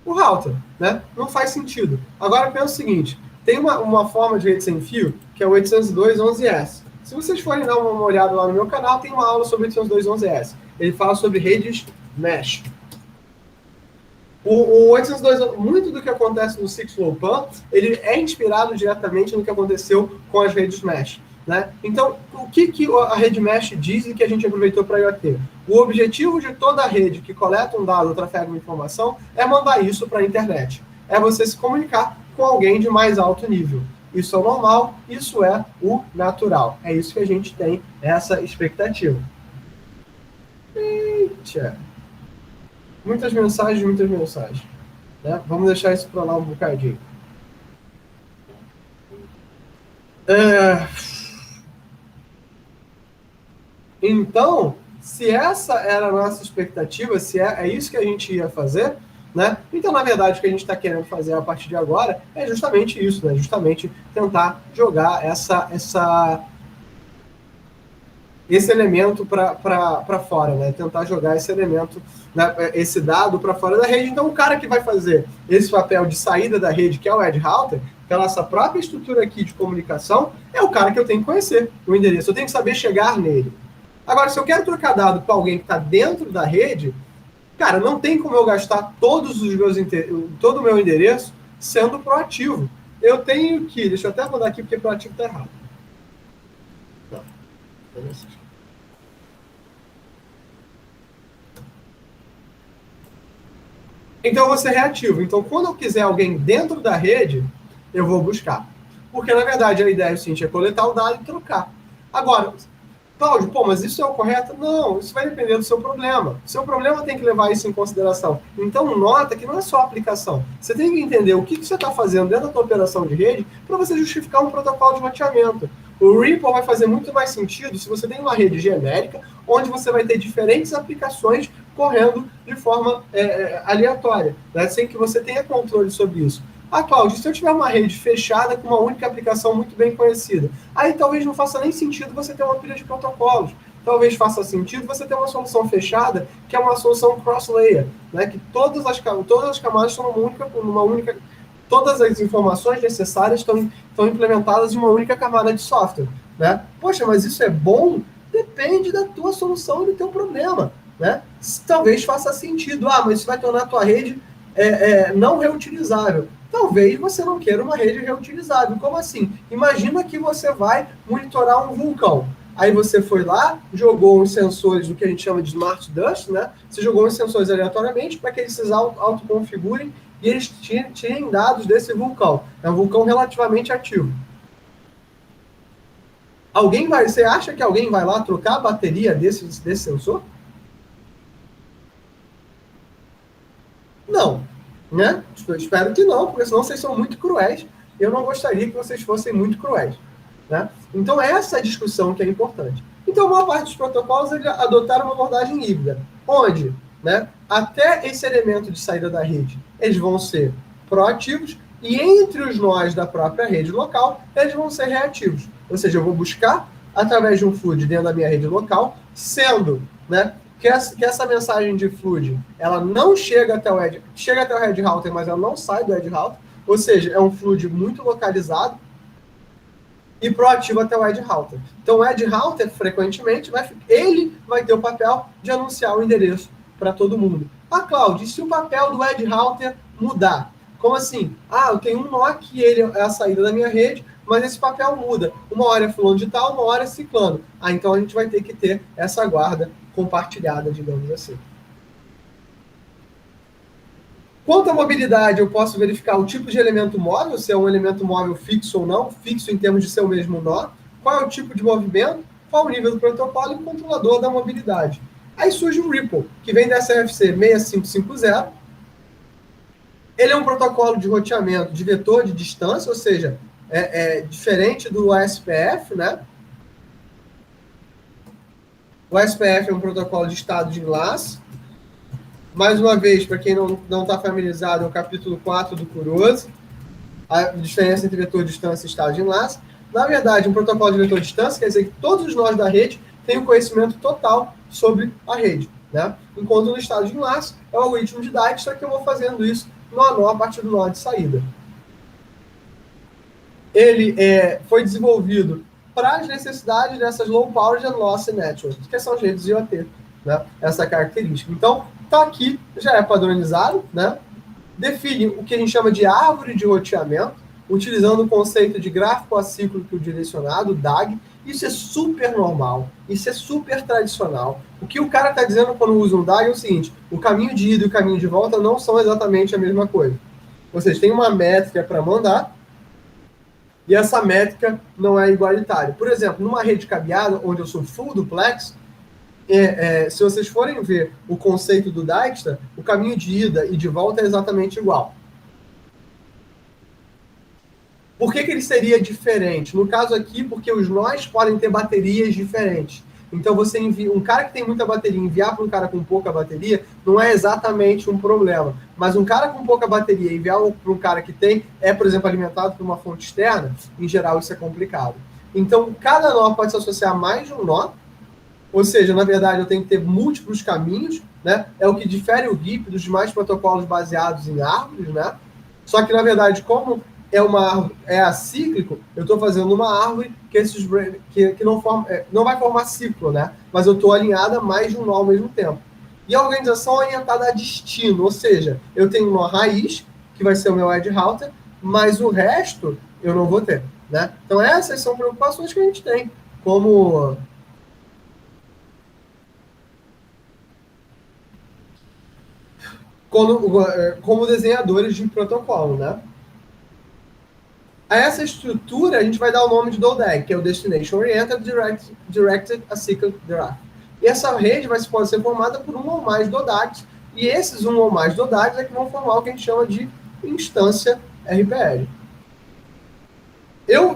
O router, né? Não faz sentido. Agora pensa o seguinte, tem uma forma de rede sem fio, que é o 802.11s. Se vocês forem dar uma olhada lá no meu canal, tem uma aula sobre 802.11s. Ele fala sobre redes mesh. O 802, muito do que acontece no 6LoWPAN, ele é inspirado diretamente no que aconteceu com as redes mesh. Né? Então, o que a rede mesh diz e que a gente aproveitou para IoT? O objetivo de toda a rede que coleta um dado ou trafega uma informação é mandar isso para a internet. É você se comunicar com alguém de mais alto nível. Isso é o normal, isso é o natural. É isso que a gente tem, essa expectativa. Eita. Muitas mensagens. Né? Vamos deixar isso para lá um bocadinho. Então, se essa era a nossa expectativa, se é isso que a gente ia fazer, né? Então, na verdade, o que a gente está querendo fazer a partir de agora é justamente isso, né? Justamente tentar jogar esse elemento para fora, né? Tentar jogar esse elemento, né? Esse dado para fora da rede. Então, o cara que vai fazer esse papel de saída da rede, que é o Edge Router, pela nossa própria estrutura aqui de comunicação, é o cara que eu tenho que conhecer, o endereço. Eu tenho que saber chegar nele. Agora, se eu quero trocar dado para alguém que está dentro da rede, cara, não tem como eu gastar todo o meu endereço sendo proativo. Eu tenho que... Deixa eu até mudar aqui, porque proativo está errado. Não. Então, eu vou ser reativo. Então, quando eu quiser alguém dentro da rede, eu vou buscar. Porque, na verdade, a ideia é coletar o dado e trocar. Agora... Cláudio, mas isso é o correto? Não, isso vai depender do seu problema. O seu problema tem que levar isso em consideração. Então, nota que não é só a aplicação. Você tem que entender o que você está fazendo dentro da sua operação de rede para você justificar um protocolo de roteamento. O Ripple vai fazer muito mais sentido se você tem uma rede genérica, onde você vai ter diferentes aplicações correndo de forma aleatória, né? Sem que você tenha controle sobre isso. Cláudio, se eu tiver uma rede fechada com uma única aplicação muito bem conhecida, aí talvez não faça nem sentido você ter uma pilha de protocolos. Talvez faça sentido você ter uma solução fechada, que é uma solução cross-layer, né? Que todas as camadas estão numa única... Todas as informações necessárias estão implementadas em uma única camada de software, né? Poxa, mas isso é bom? Depende da tua solução e do teu problema, né? Talvez faça sentido. Mas isso vai tornar a tua rede não reutilizável. Talvez você não queira uma rede reutilizável. Como assim? Imagina que você vai monitorar um vulcão. Aí você foi lá, jogou uns sensores, o que a gente chama de Smart Dust, né? Você jogou uns sensores aleatoriamente para que eles se autoconfigurem e eles tirem dados desse vulcão. É um vulcão relativamente ativo. Você acha que alguém vai lá trocar a bateria desse sensor? Não. Né? Espero que não, porque senão vocês são muito cruéis. Eu não gostaria que vocês fossem muito cruéis. Né? Então, essa é a discussão que é importante. Então, a maior parte dos protocolos adotaram uma abordagem híbrida, onde, né, até esse elemento de saída da rede, eles vão ser proativos, e entre os nós da própria rede local, eles vão ser reativos. Ou seja, eu vou buscar, através de um flood dentro da minha rede local, sendo... né, que essa mensagem de flood, ela não chega até o Edge Router, mas ela não sai do Edge Router, ou seja, é um flood muito localizado e proativo até o Edge Router. Então, o Edge Router, frequentemente, ele vai ter o papel de anunciar o endereço para todo mundo. Cláudio, e se o papel do Edge Router mudar? Como assim? Eu tenho um nó que é a saída da minha rede, mas esse papel muda. Uma hora é fulano de tal, uma hora é ciclano. Então, a gente vai ter que ter essa guarda compartilhada, digamos assim. Quanto à mobilidade, eu posso verificar o tipo de elemento móvel, se é um elemento móvel fixo ou não, fixo em termos de ser o mesmo nó, qual é o tipo de movimento, qual o nível do protocolo e o controlador da mobilidade. Aí surge o Ripple, que vem da SRFC 6550. Ele é um protocolo de roteamento de vetor de distância, ou seja, é diferente do ASPF, né? O SPF é um protocolo de estado de enlace. Mais uma vez, para quem não está familiarizado, é o capítulo 4 do Kurose, a diferença entre vetor de distância e estado de enlace. Na verdade, um protocolo de vetor de distância quer dizer que todos os nós da rede têm um conhecimento total sobre a rede, né? Enquanto no estado de enlace é o algoritmo de Dijkstra, que eu vou fazendo isso nó a nó a partir do nó de saída. Ele foi desenvolvido para as necessidades dessas low power and lossy networks, que são as redes IoT, né? Essa característica. Então, está aqui, já é padronizado, né? Define o que a gente chama de árvore de roteamento, utilizando o conceito de gráfico acíclico direcionado, DAG. Isso é super normal, isso é super tradicional. O que o cara está dizendo quando usa um DAG é o seguinte: o caminho de ida e o caminho de volta não são exatamente a mesma coisa. Vocês têm uma métrica para mandar, e essa métrica não é igualitária. Por exemplo, numa rede cabeada, onde eu sou full duplex, se vocês forem ver o conceito do Dijkstra, o caminho de ida e de volta é exatamente igual. Por que ele seria diferente? No caso aqui, porque os nós podem ter baterias diferentes. Então, você envia um cara que tem muita bateria, enviar para um cara com pouca bateria, não é exatamente um problema. Mas um cara com pouca bateria, enviar para um cara que tem, por exemplo, alimentado por uma fonte externa, em geral, isso é complicado. Então, cada nó pode se associar a mais de um nó, ou seja, na verdade, eu tenho que ter múltiplos caminhos, né? É o que difere o RIP dos demais protocolos baseados em árvores, né? Só que, na verdade, como é acíclico, eu estou fazendo uma árvore que não vai formar ciclo, né? Mas eu estou alinhada a mais de um nó ao mesmo tempo. E a organização é orientada a destino, ou seja, eu tenho um nó raiz, que vai ser o meu edge router, mas o resto eu não vou ter, né? Então essas são preocupações que a gente tem como desenhadores de protocolo, né? A essa estrutura a gente vai dar o nome de DODAG, que é o Destination Oriented Directed Acyclic Graph. E essa rede pode ser formada por um ou mais DODAGs, e esses um ou mais DODAGs é que vão formar o que a gente chama de instância RPL. Eu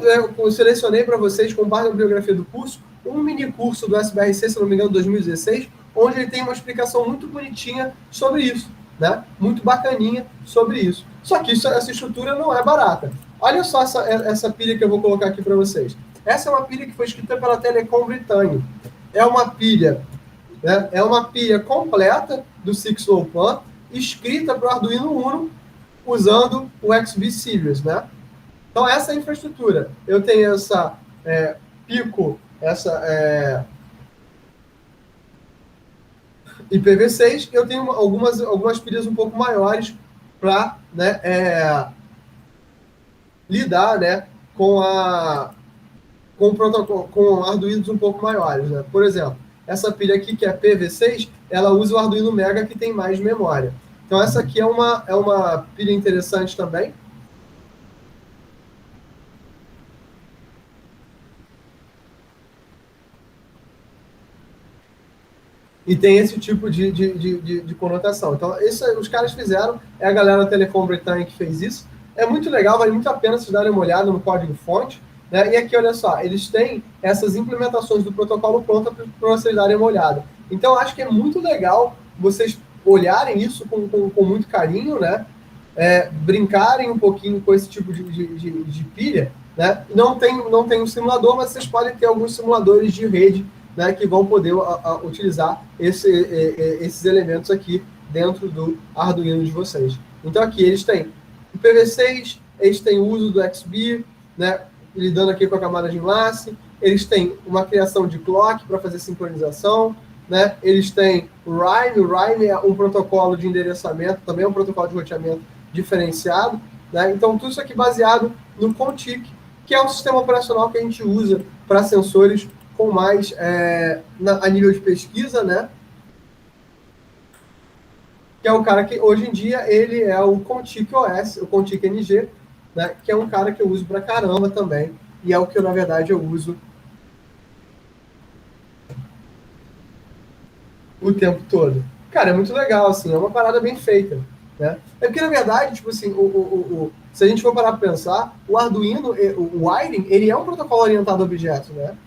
selecionei para vocês, com base na bibliografia do curso, um mini curso do SBRC, se não me engano, 2016, onde ele tem uma explicação muito bonitinha sobre isso, né? Muito bacaninha sobre isso. Só que essa estrutura não é barata. Olha só essa pilha que eu vou colocar aqui para vocês. Essa é uma pilha que foi escrita pela Telecom Britânia. É uma pilha, né? É uma pilha completa do 6LoWPAN, escrita para o Arduino Uno, usando o XB Series, né? Então, essa é a infraestrutura. Eu tenho essa Pico, essa IPv6, eu tenho algumas pilhas um pouco maiores para, né, lidar, né, com Arduinos um pouco maiores, né? Por exemplo, essa pilha aqui, que é PV6, ela usa o Arduino Mega, que tem mais memória. Então, essa aqui é uma pilha interessante também. E tem esse tipo de conotação. Então, isso os caras fizeram, é a galera da Telecom Britânia que fez isso. É muito legal, vale muito a pena vocês darem uma olhada no código-fonte, né? E aqui, olha só, eles têm essas implementações do protocolo pronta para vocês darem uma olhada. Então, acho que é muito legal vocês olharem isso com muito carinho, né? Brincarem um pouquinho com esse tipo de pilha, né? Não tem um simulador, mas vocês podem ter alguns simuladores de rede, né, que vão poder utilizar esses elementos aqui dentro do Arduino de vocês. Então, aqui eles têm o PV6, eles têm o uso do XB, né, lidando aqui com a camada de enlace, eles têm uma criação de clock para fazer sincronização, né, eles têm o RIME é um protocolo de endereçamento, também é um protocolo de roteamento diferenciado, né, então tudo isso aqui baseado no Contic, que é um sistema operacional que a gente usa para sensores com mais a nível de pesquisa, né? Que é o cara que, hoje em dia, ele é o Contic OS, o Contic NG, né? Que é um cara que eu uso pra caramba também, e é o que, na verdade, eu uso o tempo todo. Cara, é muito legal, assim, é uma parada bem feita, né? É porque, na verdade, tipo assim, se a gente for parar para pensar, o Arduino, o Wiring, ele é um protocolo orientado a objetos, né?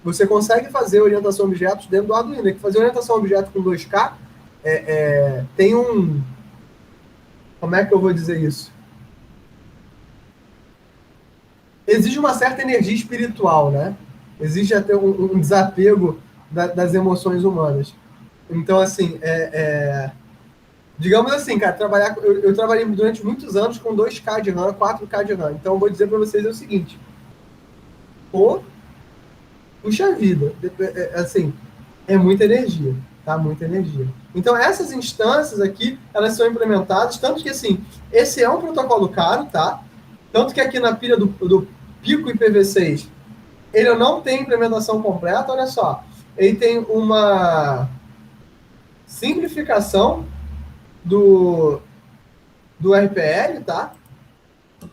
você consegue fazer orientação a objetos dentro do Arduino. Que fazer orientação a objetos com 2K tem um... Como é que eu vou dizer isso? Exige uma certa energia espiritual, né? Exige até um desapego das emoções humanas. Então, assim, digamos assim, cara, eu trabalhei durante muitos anos com 2K de RAM, 4K de RAM. Então, eu vou dizer para vocês o seguinte. Puxa vida. Assim, é muita energia, tá? Muita energia. Então, essas instâncias aqui, elas são implementadas, tanto que, assim, esse é um protocolo caro, tá? Tanto que aqui na pilha do Pico IPv6, ele não tem implementação completa, olha só. Ele tem uma simplificação do RPL, tá?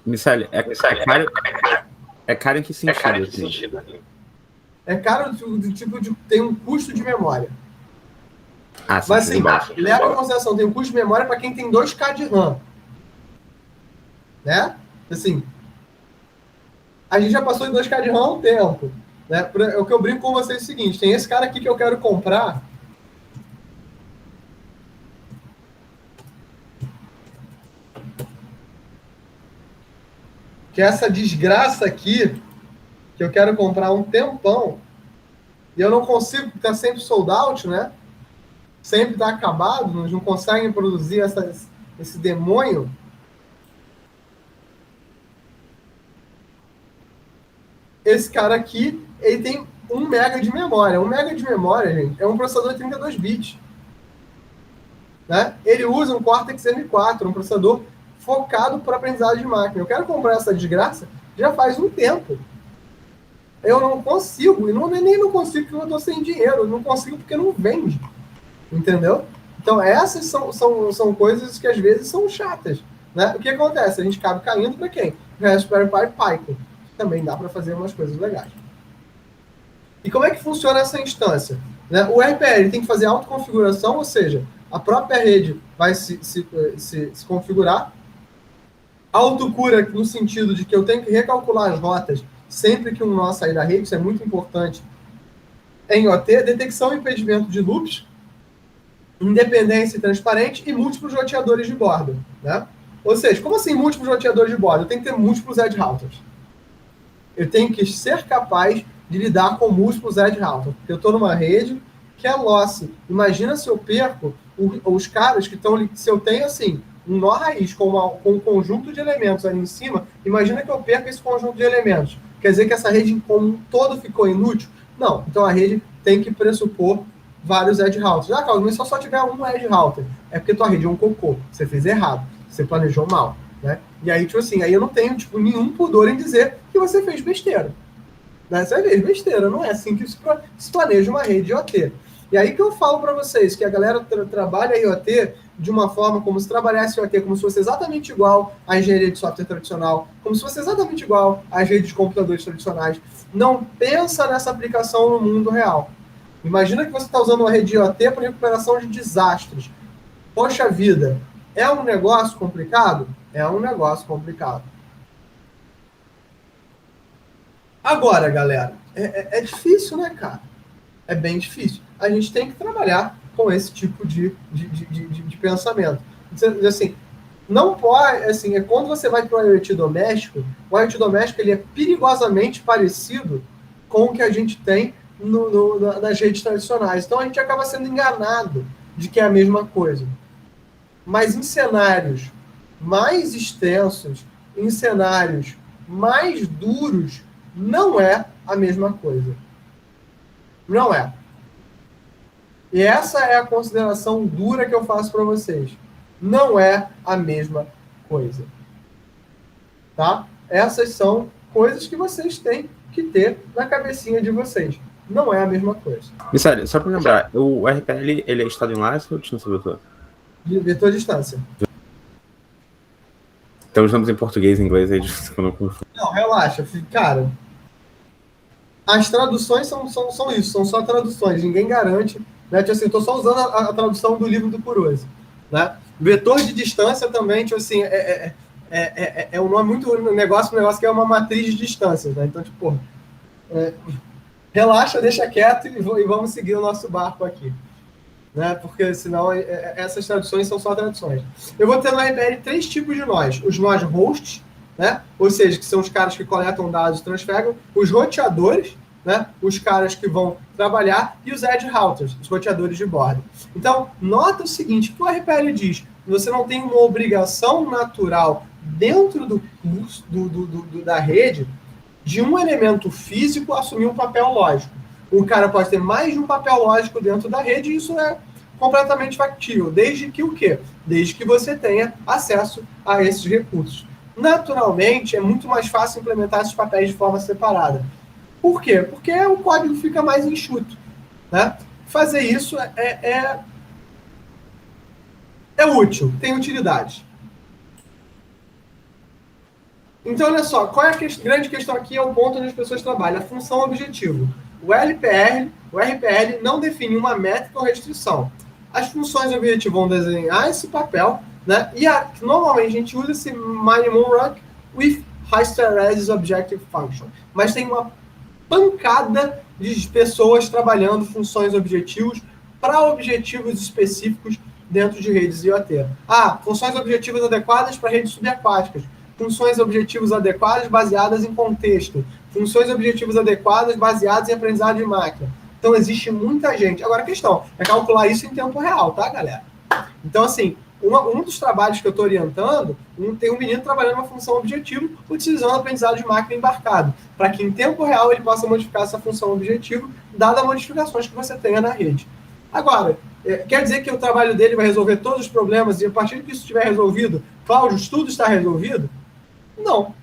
Missali, é caro em que sentido? Assim? É caro do tipo de tem um custo de memória. Sim, mas assim, leva em consideração, tem um custo de memória para quem tem 2K de RAM. Né? Assim, a gente já passou de 2K de RAM há um tempo. Né? O que eu brinco com vocês é o seguinte, tem esse cara aqui que eu quero comprar. Que é essa desgraça aqui, que eu quero comprar há um tempão, e eu não consigo, porque está sempre sold out, né? Sempre está acabado, não conseguem produzir esse demônio. Esse cara aqui, ele tem 1 mega de memória. 1 mega de memória, gente, é um processador de 32 bits. Né? Ele usa um Cortex M4, um processador focado para aprendizado de máquina. Eu quero comprar essa desgraça já faz um tempo. Eu não consigo, e nem não consigo porque eu estou sem dinheiro, eu não consigo porque não vende. Entendeu? Então, essas são coisas que às vezes são chatas. Né? O que acontece? A gente acaba caindo para quem? Raspberry Pi Python. Também dá para fazer umas coisas legais. E como é que funciona essa instância? Né? O RPL tem que fazer autoconfiguração, ou seja, a própria rede vai se configurar. Autocura no sentido de que eu tenho que recalcular as rotas sempre que um nó sair da rede, isso é muito importante. Em OT, detecção e impedimento de loops, independência e transparente e múltiplos roteadores de borda. Né? Ou seja, como assim múltiplos roteadores de borda? Eu tenho que ter múltiplos edge routers. Eu tenho que ser capaz de lidar com múltiplos edge routers. Porque eu estou numa rede que é lossy. Imagina se eu perco os caras que estão... Se eu tenho, assim, um nó raiz com um conjunto de elementos ali em cima, imagina que eu perco esse conjunto de elementos. Quer dizer que essa rede como um todo ficou inútil? Não. Então a rede tem que pressupor vários edge routers. Ah, Carlos, mas só tiver um edge router. É porque tua rede é um cocô. Você fez errado. Você planejou mal. Né? E aí, tipo assim, aí eu não tenho nenhum pudor em dizer que você fez besteira. Né? Você fez besteira. Não é assim que se planeja uma rede IoT. E aí que eu falo para vocês que a galera trabalha IoT de uma forma como se trabalhasse IoT como se fosse exatamente igual à engenharia de software tradicional, como se fosse exatamente igual às redes de computadores tradicionais. Não pensa nessa aplicação no mundo real. Imagina que você está usando uma rede IoT para recuperação de desastres. Poxa vida, é um negócio complicado? É um negócio complicado. Agora, galera, é difícil, né, cara? É bem difícil. A gente tem que trabalhar com esse tipo de pensamento. Assim, não pode, assim, quando você vai para o IoT doméstico, o IoT doméstico ele é perigosamente parecido com o que a gente tem nas redes tradicionais. Então a gente acaba sendo enganado de que é a mesma coisa. Mas em cenários mais extensos, em cenários mais duros, não é a mesma coisa. Não é. E essa é a consideração dura que eu faço para vocês. Não é a mesma coisa. Tá? Essas são coisas que vocês têm que ter na cabecinha de vocês. Não é a mesma coisa. Sério, só para lembrar, o RPL ele é estado em laço ou distância vetor? Vetor distância. Então usamos em português e inglês aí quando eu confundo. Não, relaxa, cara. As traduções são isso, são só traduções, ninguém garante. Né? Tipo assim, eu estou só usando a tradução do livro do Kurosi. Né? Vetor de distância também, tipo assim, é um nome muito negócio que é uma matriz de distâncias. Né? Então, tipo, relaxa, deixa quieto e vamos seguir o nosso barco aqui. Né? Porque senão essas traduções são só traduções. Eu vou ter no RPL 3 tipos de nós. Os nós hosts, né? Ou seja, que são os caras que coletam dados e transferem, os roteadores, né? Os caras que vão trabalhar, e os edge routers, os roteadores de borda. Então, nota o seguinte, que o RPL diz, você não tem uma obrigação natural dentro do curso, da rede, de um elemento físico assumir um papel lógico. O cara pode ter mais de um papel lógico dentro da rede, e isso é completamente factível, desde que o quê? Desde que você tenha acesso a esses recursos. Naturalmente, é muito mais fácil implementar esses papéis de forma separada. Por quê? Porque o código fica mais enxuto. Né? Fazer isso é útil, tem utilidade. Então, olha só, qual é a grande questão aqui? É o ponto onde as pessoas trabalham, a função objetivo. O RPL não define uma métrica ou restrição. As funções objetivo vão desenhar esse papel, né? E normalmente a gente usa esse minimum rank with hysteresis objective function. Mas tem uma pancada de pessoas trabalhando funções objetivos para objetivos específicos dentro de redes IoT. Funções objetivas adequadas para redes subaquáticas. Funções objetivos adequadas baseadas em contexto. Funções objetivas adequadas baseadas em aprendizado de máquina. Então, existe muita gente. Agora, a questão é calcular isso em tempo real, tá, galera? Então, assim, um dos trabalhos que eu estou orientando, tem um menino trabalhando uma função objetivo utilizando aprendizado de máquina embarcado, para que em tempo real ele possa modificar essa função objetivo, dadas as modificações que você tenha na rede. Agora, quer dizer que o trabalho dele vai resolver todos os problemas e a partir que isso estiver resolvido, Cláudio, tudo está resolvido? Não.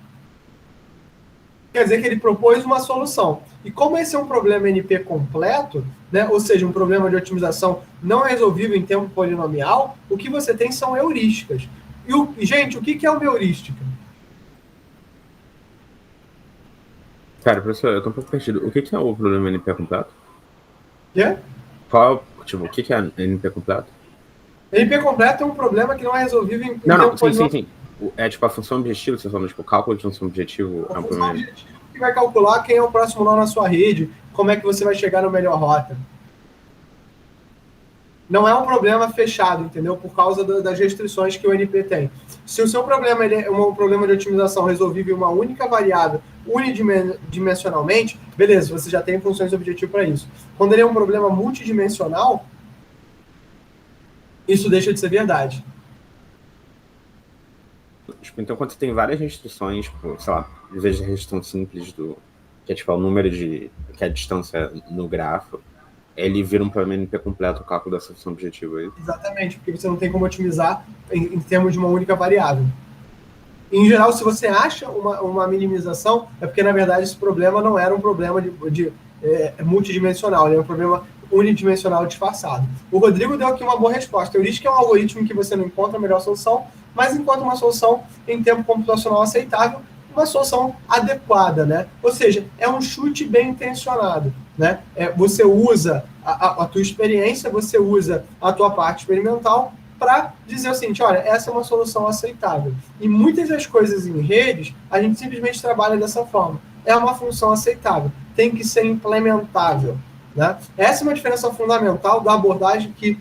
Quer dizer que ele propôs uma solução. E como esse é um problema NP completo, né, ou seja, um problema de otimização não resolvível em tempo polinomial, o que você tem são heurísticas. Gente, o que é uma heurística? Cara, professor, eu tô um pouco perdido. O que é o problema NP completo? Quê? O que é NP completo? NP completo é um problema que não é resolvível em tempo polinomial. Sim. É tipo a função objetivo, você falando, tipo, o cálculo de função objetivo é um problema. Objetivo que vai calcular quem é o próximo nó na sua rede, como é que você vai chegar no melhor rota. Não é um problema fechado, entendeu? Por causa das restrições que o NP tem. Se o seu problema é um problema de otimização resolvível em uma única variável, unidimensionalmente, beleza, você já tem funções objetivo para isso. Quando ele é um problema multidimensional, isso deixa de ser verdade. Então, quando você tem várias restrições, tipo, sei lá, em vez de restrição simples que é tipo o número que é a distância no grafo, ele vira um problema NP completo o cálculo dessa função objetiva aí. Exatamente, porque você não tem como otimizar em termos de uma única variável. Em geral, se você acha uma minimização, é porque, na verdade, esse problema não era um problema de multidimensional, ele é um problema unidimensional disfarçado. O Rodrigo deu aqui uma boa resposta. A heurística é um algoritmo que você não encontra a melhor solução, mas encontra uma solução em tempo computacional aceitável, uma solução adequada, né? Ou seja, é um chute bem intencionado, né? Você usa a tua experiência, você usa a tua parte experimental para dizer o seguinte, olha, essa é uma solução aceitável. E muitas das coisas em redes, a gente simplesmente trabalha dessa forma. É uma função aceitável, tem que ser implementável, né? Essa é uma diferença fundamental da abordagem que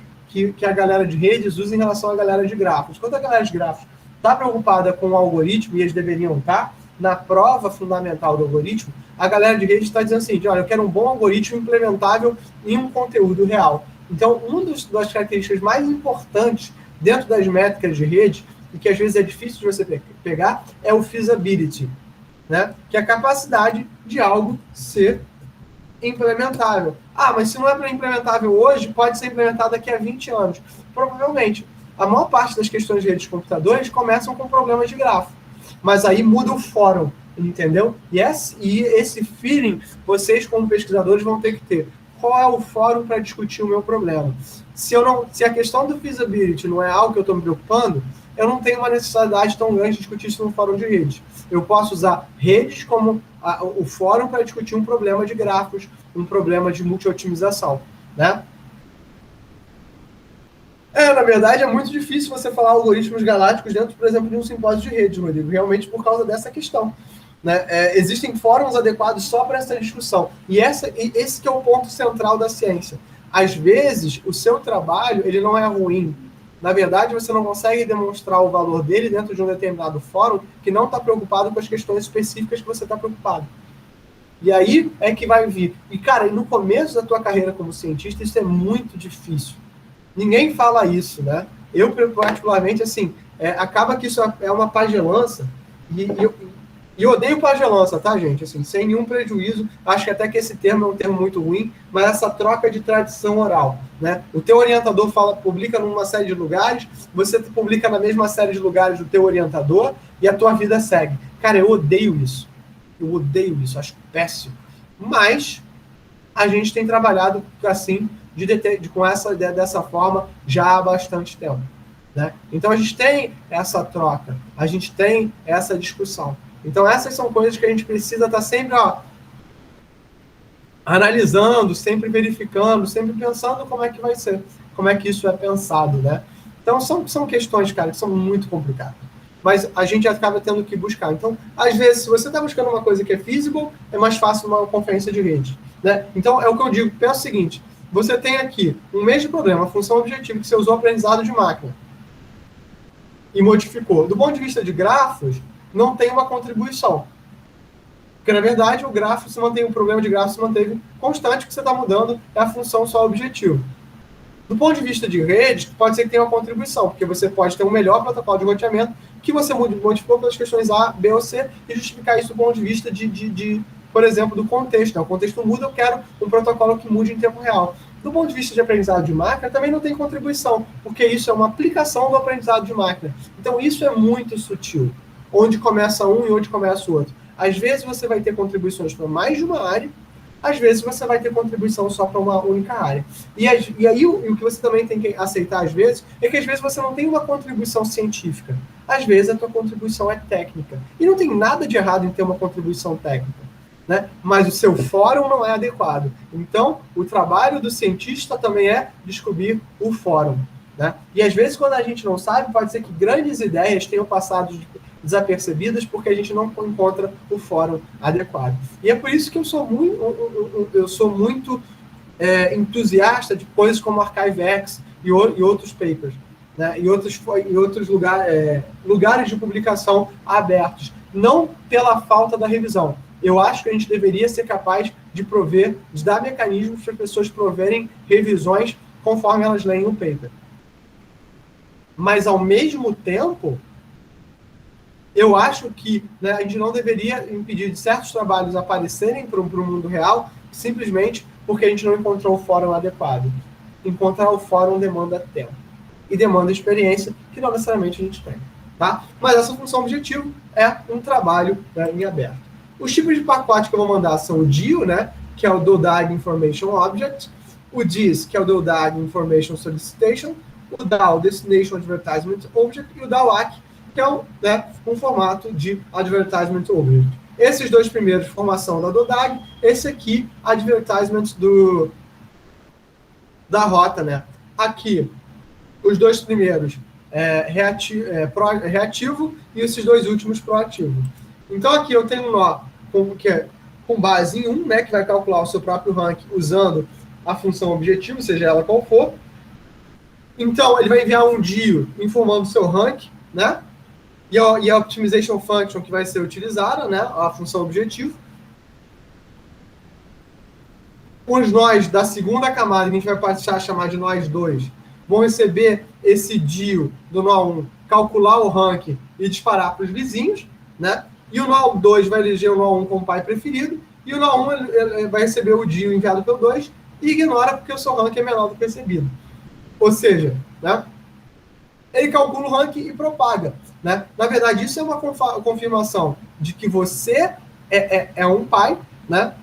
a galera de redes usa em relação à galera de grafos. Quando a galera de grafos está preocupada com o algoritmo, e eles deveriam estar, na prova fundamental do algoritmo, a galera de redes está dizendo assim, olha, eu quero um bom algoritmo implementável em um conteúdo real. Então, uma das características mais importantes dentro das métricas de rede, e que às vezes é difícil de você pegar, é o feasibility, né? Que é a capacidade de algo ser implementável. Mas se não é implementável hoje, pode ser implementado daqui a 20 anos. Provavelmente. A maior parte das questões de redes de computadores começam com problemas de grafo. Mas aí muda o fórum, entendeu? E esse feeling, vocês como pesquisadores vão ter que ter. Qual é o fórum para discutir o meu problema? Se a questão do feasibility não é algo que eu estou me preocupando, eu não tenho uma necessidade tão grande de discutir isso no fórum de redes. Eu posso usar redes como o fórum para discutir um problema de grafos, um problema de multi-otimização, né? Na verdade, é muito difícil você falar algoritmos galácticos dentro, por exemplo, de um simpósio de rede, Rodrigo, realmente por causa dessa questão. né? Existem fóruns adequados só para essa discussão. E esse que é o ponto central da ciência. Às vezes, o seu trabalho ele não é ruim. Na verdade, você não consegue demonstrar o valor dele dentro de um determinado fórum que não está preocupado com as questões específicas que você está preocupado. E aí é que vai vir. E, cara, no começo da tua carreira como cientista, isso é muito difícil. Ninguém fala isso, né? Eu, particularmente, assim, acaba que isso é uma pagelança. E eu odeio pagelança, tá, gente? Assim, sem nenhum prejuízo. Acho que até que esse termo é um termo muito ruim, mas essa troca de tradição oral, né? O teu orientador publica numa série de lugares, você publica na mesma série de lugares do teu orientador e a tua vida segue. Cara, eu odeio isso. Eu odeio isso, acho péssimo. Mas a gente tem trabalhado assim, com essa ideia dessa forma já há bastante tempo, né? Então a gente tem essa troca, a gente tem essa discussão. Então essas são coisas que a gente precisa estar sempre analisando, sempre verificando, sempre pensando como é que vai ser, como é que isso é pensado, né? Então são questões, cara, que são muito complicadas. Mas a gente acaba tendo que buscar. Então, às vezes, se você está buscando uma coisa que é feasible, é mais fácil uma conferência de rede, né? Então, é o que eu digo. Pensa o seguinte, você tem aqui um mesmo problema, a função objetivo, que você usou aprendizado de máquina e modificou. Do ponto de vista de grafos, não tem uma contribuição. Porque, na verdade, o problema de grafo se manteve constante, o que você está mudando é a função só objetivo. Do ponto de vista de rede, pode ser que tenha uma contribuição, porque você pode ter um melhor protocolo de roteamento que você modificou pelas questões A, B ou C e justificar isso do ponto de vista por exemplo, do contexto. O contexto muda, eu quero um protocolo que mude em tempo real. Do ponto de vista de aprendizado de máquina, também não tem contribuição, porque isso é uma aplicação do aprendizado de máquina. Então, isso é muito sutil, onde começa um e onde começa o outro. Às vezes, você vai ter contribuições para mais de uma área, às vezes você vai ter contribuição só para uma única área. E aí o que você também tem que aceitar, às vezes, é que às vezes você não tem uma contribuição científica. Às vezes a tua contribuição é técnica. E não tem nada de errado em ter uma contribuição técnica, né? Mas o seu fórum não é adequado. Então, o trabalho do cientista também é descobrir o fórum, né? E às vezes, quando a gente não sabe, pode ser que grandes ideias tenham passado desapercebidas porque a gente não encontra o fórum adequado. E é por isso que eu sou muito entusiasta de coisas como ArchiveX e outros papers, né? e outros lugares de publicação abertos, não pela falta da revisão. Eu acho que a gente deveria ser capaz de dar mecanismos para as pessoas proverem revisões conforme elas leem o paper. Mas, ao mesmo tempo, eu acho que, né, a gente não deveria impedir de certos trabalhos aparecerem para o mundo real simplesmente porque a gente não encontrou o fórum adequado. Encontrar o fórum demanda tempo e demanda experiência que não necessariamente a gente tem. Tá? Mas essa função objetivo é um trabalho, né, em aberto. Os tipos de pacote que eu vou mandar são o DIO, né, que é o DODAG Information Object, o DIS, que é o DODAG Information Solicitation, o DAO, Destination Advertisement Object, e o DAWAC, que é um formato de Advertisement Object. Esses dois primeiros, formação da DODAG, esse aqui, Advertisement da rota, né? Aqui, os dois primeiros, reativo, e esses dois últimos, proativo. Então, aqui eu tenho um nó com base em 1, né, que vai calcular o seu próprio ranking usando a função objetivo, seja ela qual for. Então, ele vai enviar um DIO informando o seu rank, né? E a optimization function que vai ser utilizada, né? A função objetivo. Os nós da segunda camada, que a gente vai passar a chamar de nós 2, vão receber esse DIO do nó 1, calcular o rank e disparar para os vizinhos, né? E o nó 2 vai eleger o nó 1 como pai preferido, e o nó 1 ele vai receber o DIO enviado pelo 2 e ignora porque o seu rank é menor do que recebido. Ou seja, né, ele calcula o ranking e propaga, né? Na verdade, isso é uma confirmação de que você é um pai, né?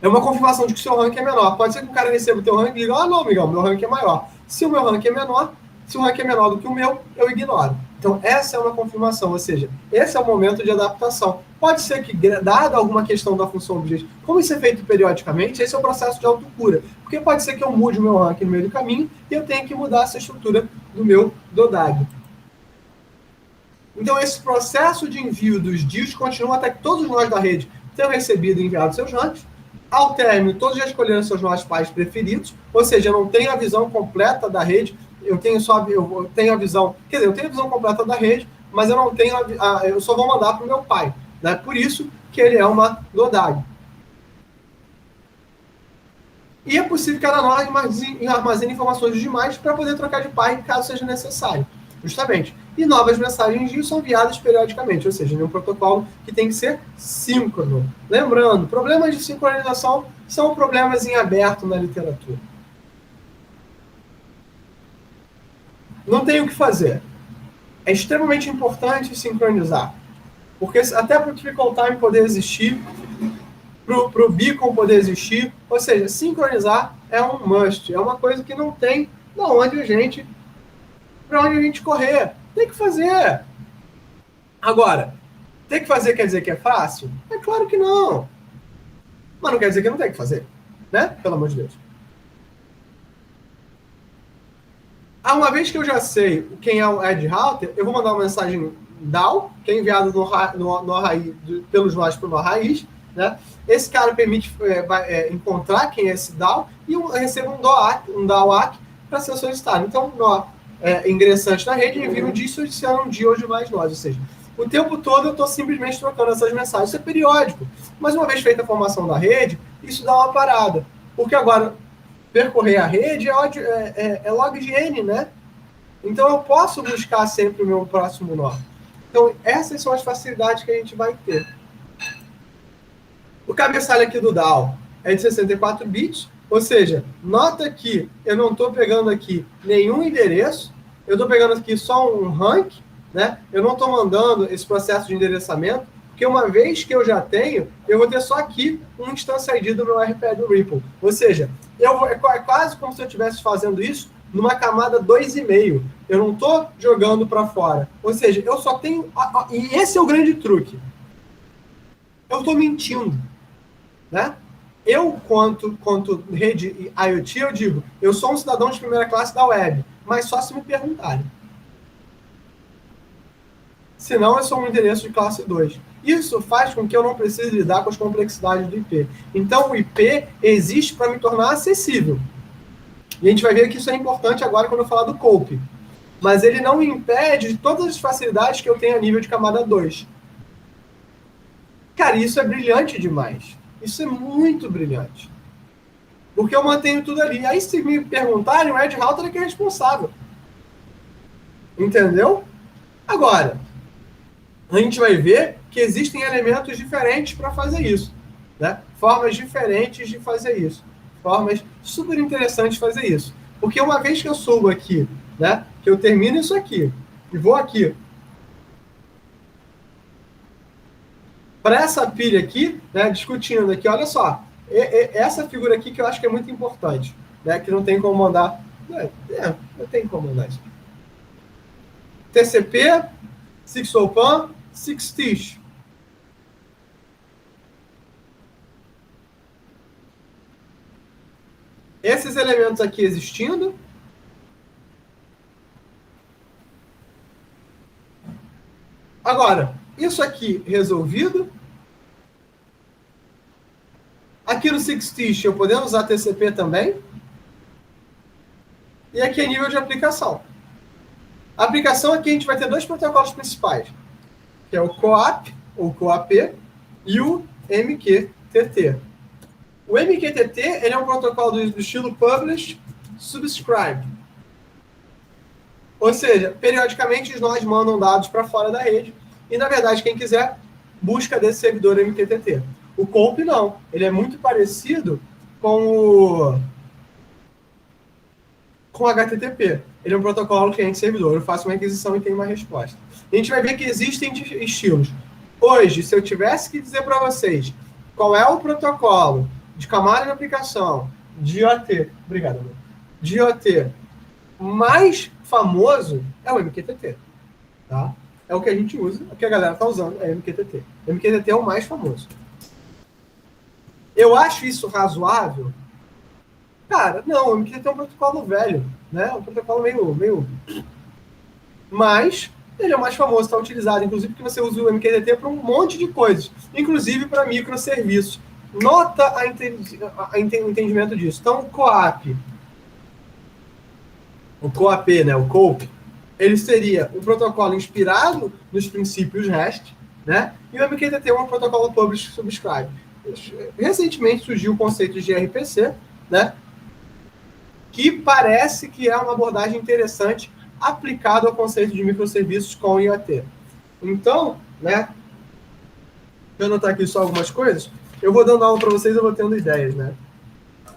É uma confirmação de que o seu ranking é menor. Pode ser que o cara receba o teu ranking e diga, não, amigão, meu ranking é maior. Se o meu ranking é menor, se o ranking é menor do que o meu, eu ignoro. Então, essa é uma confirmação, ou seja, esse é o momento de adaptação. Pode ser que, dada alguma questão da função objetivo, como isso é feito periodicamente, esse é o processo de autocura. Porque pode ser que eu mude o meu ranking no meio do caminho e eu tenha que mudar essa estrutura do meu DODAG. Então, esse processo de envio dos DIOs continua até que todos os nós da rede tenham recebido e enviado seus ranks. Ao término, todos já escolheram seus nós pais preferidos, ou seja, eu não tenho a visão completa da rede, eu tenho a visão, quer dizer, eu tenho a visão completa da rede, mas eu não tenho eu só vou mandar para o meu pai, né? Por isso que ele é uma DODAG. E é possível que cada nó armazene informações demais para poder trocar de pai caso seja necessário, justamente. E novas mensagens DIO são enviadas periodicamente, ou seja, em um protocolo que tem que ser síncrono. Lembrando, problemas de sincronização são problemas em aberto na literatura. Não tem o que fazer. É extremamente importante sincronizar, porque até para o trickle time poder existir, para o beacon poder existir, ou seja, sincronizar é um must, é uma coisa que não tem para onde a gente correr. Tem que fazer. Agora, tem que fazer quer dizer que é fácil? É claro que não. Mas não quer dizer que não tem que fazer, né? Pelo amor de Deus. Uma vez que eu já sei quem é o Edge Router, eu vou mandar uma mensagem DAO, que é enviado no array, pelos nós para o nó raiz, né? Esse cara permite encontrar quem é esse DAO e eu recebo um DAO-ACK para ser solicitado. Então, o nó ingressante na rede envia um DIO solicitando um DIO de mais nós, ou seja, o tempo todo eu estou simplesmente trocando essas mensagens. Isso é periódico. Mas uma vez feita a formação da rede, isso dá uma parada. Porque agora, percorrer a rede é log de N, né? Então eu posso buscar sempre o meu próximo nó. Então essas são as facilidades que a gente vai ter. O cabeçalho aqui do DAO é de 64 bits, ou seja, nota que eu não estou pegando aqui nenhum endereço, eu estou pegando aqui só um rank, né? Eu não estou mandando esse processo de endereçamento, porque uma vez que eu já tenho, eu vou ter só aqui um instance ID do meu RPE do Ripple. Ou seja, é quase como se eu estivesse fazendo isso numa camada 2,5. Eu não estou jogando para fora. Ou seja, eu só tenho... E esse é o grande truque. Eu estou mentindo, né? Eu, quanto rede IoT, eu digo, eu sou um cidadão de primeira classe da web, mas só se me perguntarem. Senão, eu sou um endereço de classe 2. Isso faz com que eu não precise lidar com as complexidades do IP. Então, o IP existe para me tornar acessível. E a gente vai ver que isso é importante agora quando eu falar do COAP. Mas ele não me impede de todas as facilidades que eu tenho a nível de camada 2. Cara, isso é brilhante demais. Isso é muito brilhante. Porque eu mantenho tudo ali. Aí, se me perguntarem, o Edge Router é que é responsável. Entendeu? Agora, a gente vai ver que existem elementos diferentes para fazer isso, né? Formas diferentes de fazer isso. Formas super interessantes de fazer isso. Porque uma vez que eu subo aqui, né? Que eu termino isso aqui e vou aqui para essa pilha aqui, né? Discutindo aqui, olha só. Essa figura aqui que eu acho que é muito importante, né? Que não tem como mandar... Não tem como mandar isso. TCP, 6opan, 6TiSCH. Esses elementos aqui existindo. Agora, isso aqui resolvido. Aqui no 6TiSCH eu podendo usar TCP também. E aqui é nível de aplicação. A aplicação aqui a gente vai ter dois protocolos principais, que é o COAP, ou COAP, e o MQTT. O MQTT ele é um protocolo do estilo Publish, Subscribe. Ou seja, periodicamente nós mandam dados para fora da rede, e na verdade quem quiser busca desse servidor MQTT. O COAP não, ele é muito parecido com o HTTP. Ele é um protocolo cliente-servidor. Eu faço uma requisição e tenho uma resposta. E a gente vai ver que existem estilos. Hoje, se eu tivesse que dizer para vocês qual é o protocolo de camada de aplicação de IoT, obrigado, amor, de IoT mais famoso, é o MQTT. Tá? É o que a gente usa, o que a galera está usando, é MQTT. O MQTT é o mais famoso. Eu acho isso razoável? Cara, não, o MQTT é um protocolo velho, né? Um protocolo meio... Mas ele é o mais famoso, está utilizado, inclusive porque você usa o MQTT para um monte de coisas, inclusive para microserviços. Nota o entendimento disso. Então, o COAP, né, o COAP, ele seria um protocolo inspirado nos princípios REST, né? E o MQTT é um protocolo Publish Subscribe. Recentemente surgiu o conceito de gRPC, né? Que parece que é uma abordagem interessante aplicado ao conceito de microserviços com IoT. Então, né? Deixa eu anotar aqui só algumas coisas. Eu vou dando aula para vocês, eu vou tendo ideias, né?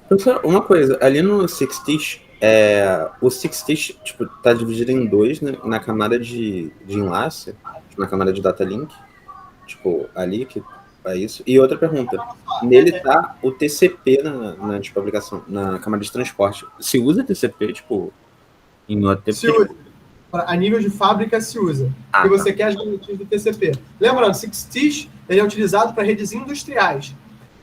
Professor, uma coisa, ali no Sixtish, o Sixtish, tipo, tá dividido em dois, né, na camada de enlace, na camada de data link, tipo, ali, que é isso. E outra pergunta, nele tá o TCP na tipo, aplicação, na camada de transporte. Se usa TCP, tipo, em OTP? Se usa. A nível de fábrica se usa. Porque você quer as garantias do TCP. Lembrando, Sixtish, ele é utilizado para redes industriais.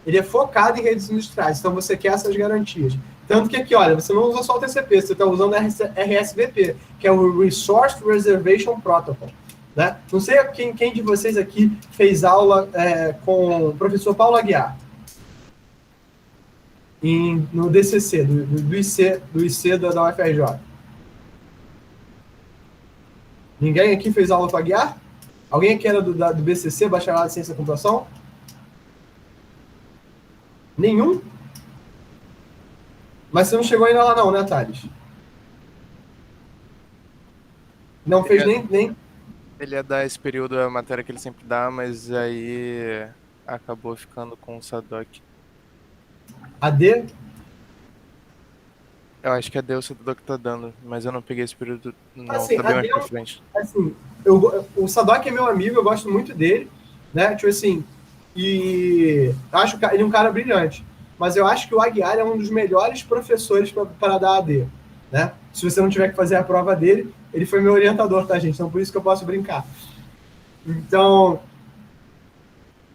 Ele é focado em redes industriais, então você quer essas garantias. Tanto que aqui, olha, você não usa só o TCP, você está usando RSVP, que é o Resource Reservation Protocol. Né? Não sei quem de vocês aqui fez aula com o professor Paulo Aguiar, no DCC, do IC da UFRJ. Ninguém aqui fez aula com a Aguiar? Alguém aqui era do BCC, Bacharelado de Ciência da Computação? Nenhum? Mas você não chegou ainda lá não, né, Thales? Não fez nem... Ele ia dar esse período a matéria que ele sempre dá, mas aí acabou ficando com o Sadoc. AD? Eu acho que é o Sadoc que tá dando, mas eu não peguei esse período, não, assim, tá bem mais pra frente. Assim, o Sadoc é meu amigo, eu gosto muito dele, né, tipo assim, e acho que ele é um cara brilhante, mas eu acho que o Aguiar é um dos melhores professores para dar AD, né? Se você não tiver que fazer a prova dele, ele foi meu orientador, tá, gente? Então, por isso que eu posso brincar. Então,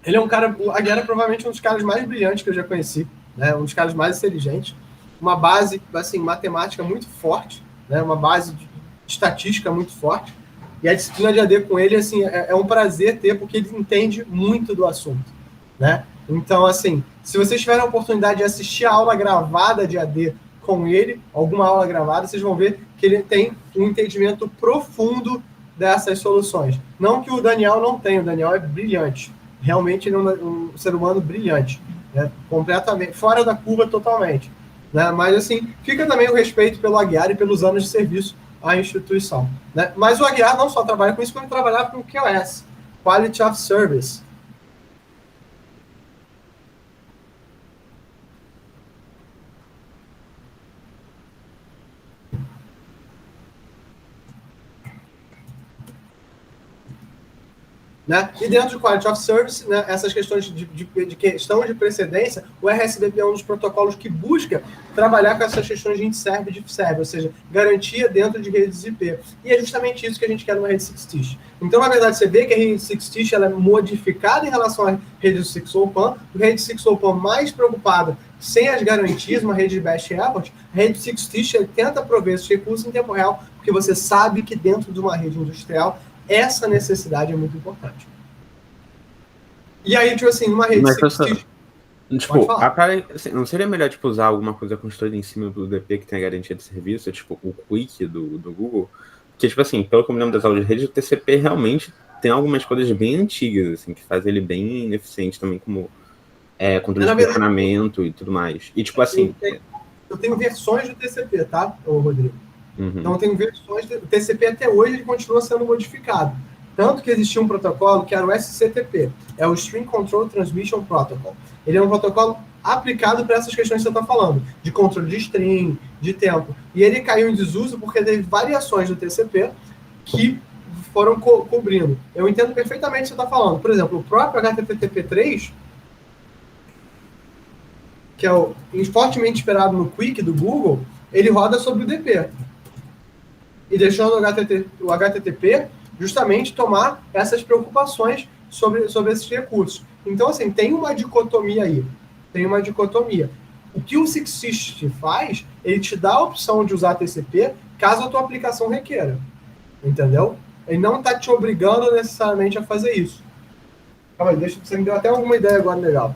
ele é um cara... O Aguiar é provavelmente um dos caras mais brilhantes que eu já conheci, né? Um dos caras mais inteligentes. Uma base, assim, matemática muito forte, né? Uma base de estatística muito forte. E a disciplina de AD com ele, assim, é um prazer ter, porque ele entende muito do assunto, né? Então, assim, se vocês tiverem a oportunidade de assistir a aula gravada de AD com ele, alguma aula gravada, vocês vão ver que ele tem um entendimento profundo dessas soluções. Não que o Daniel não tenha, o Daniel é brilhante. Realmente ele é um ser humano brilhante, né? Completamente, fora da curva totalmente. Né? Mas, assim, fica também o respeito pelo Aguiar e pelos anos de serviço à instituição. Né? Mas o Aguiar não só trabalha com isso, como trabalhava com o QoS, Quality of Service. Né? E dentro do Quality of Service, né, essas questões de questão de precedência, o RSVP é um dos protocolos que busca trabalhar com essas questões de int-serve e diff-serve, ou seja, garantia dentro de redes IP. E é justamente isso que a gente quer numa rede Sixtish. Então, na verdade, você vê que a rede Sixtish ela é modificada em relação à rede do SixOpan, a rede SixOpan mais preocupada sem as garantias, uma rede de Best Effort, a rede Sixtish tenta prover esses recursos em tempo real, porque você sabe que dentro de uma rede industrial essa necessidade é muito importante. E aí, tipo assim, numa rede... Tipo, assim, não seria melhor tipo, usar alguma coisa construída em cima do UDP que tem a garantia de serviço, tipo o Quick do Google? Porque, tipo assim, pelo que eu me lembro das aulas de rede, o TCP realmente tem algumas coisas bem antigas, assim, que faz ele bem ineficiente também, como controle de funcionamento e tudo mais. E, tipo assim... Eu tenho versões do TCP, tá, Rodrigo? Uhum. Então, tem versões... O TCP até hoje ele continua sendo modificado. Tanto que existia um protocolo que era o SCTP, é o Stream Control Transmission Protocol. Ele é um protocolo aplicado para essas questões que você está falando, de controle de stream, de tempo. E ele caiu em desuso porque teve variações do TCP que foram cobrindo. Eu entendo perfeitamente o que você está falando. Por exemplo, o próprio HTTP3, que é o fortemente esperado no Quick do Google, ele roda sobre o DP. E deixando o HTTP justamente tomar essas preocupações sobre esses recursos. Então, assim, tem uma dicotomia aí. Tem uma dicotomia. O que o Sixtish faz, ele te dá a opção de usar TCP caso a tua aplicação requeira. Entendeu? Ele não está te obrigando necessariamente a fazer isso. Calma aí, você me deu até alguma ideia agora legal.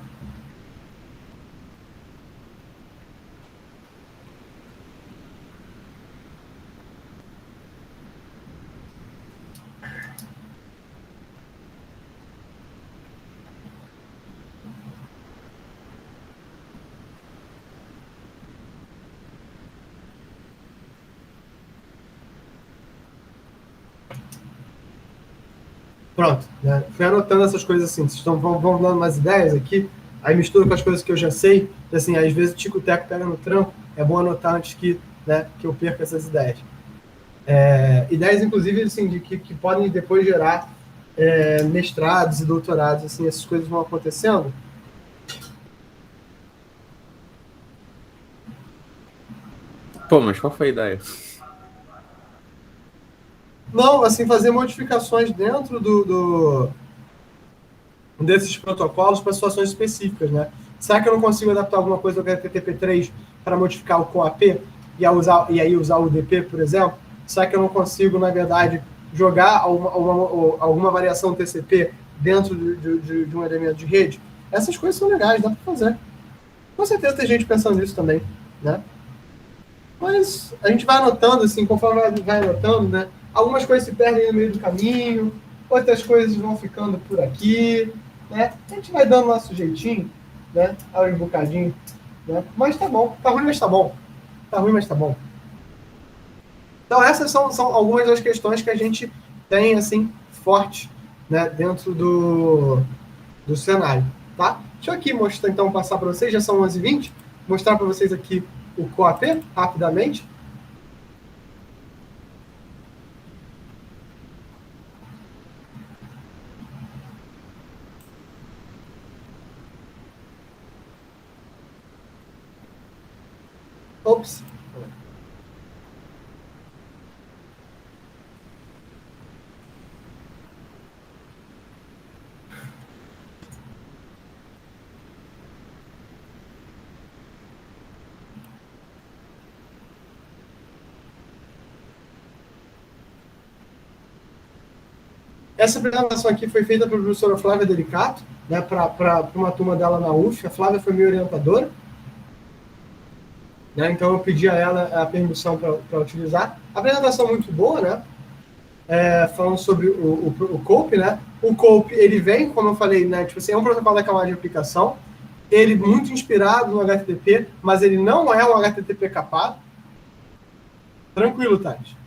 Pronto, né? Fui anotando essas coisas assim, vocês vão dando umas ideias aqui, aí misturo com as coisas que eu já sei, assim, às vezes o tico-teco pega no trampo, é bom anotar antes que eu perca essas ideias. Ideias, inclusive, assim, que podem depois gerar mestrados e doutorados, assim, essas coisas vão acontecendo. Pô, mas qual foi a ideia? Não, assim, fazer modificações dentro desses protocolos para situações específicas, né? Será que eu não consigo adaptar alguma coisa do HTTP3 para modificar o COAP e aí usar o UDP, por exemplo? Será que eu não consigo, na verdade, jogar alguma variação do TCP dentro de um elemento de rede? Essas coisas são legais, dá para fazer. Com certeza tem gente pensando nisso também, né? Mas a gente vai anotando, assim, conforme vai anotando, né? Algumas coisas se perdem no meio do caminho, outras coisas vão ficando por aqui, né? A gente vai dando nosso jeitinho, né? Um bocadinho, né? Mas tá bom. Tá ruim, mas tá bom. Tá ruim, mas tá bom. Então essas são algumas das questões que a gente tem, assim, forte, né? Dentro do cenário, tá? Deixa eu aqui mostrar, então, passar para vocês, já são 11h20, mostrar para vocês aqui o COAP, rapidamente. Ops. Essa apresentação aqui foi feita pela professora Flávia Delicato, né, para uma turma dela na UF. A Flávia foi minha orientadora, né, então eu pedi a ela a permissão para utilizar. A apresentação muito boa, né, falando sobre o COAP, né. O COAP, ele vem, como eu falei, né, tipo assim, é um protocolo da camada de aplicação, ele muito inspirado no HTTP, mas ele não é um HTTP capado. Tranquilo, Thales.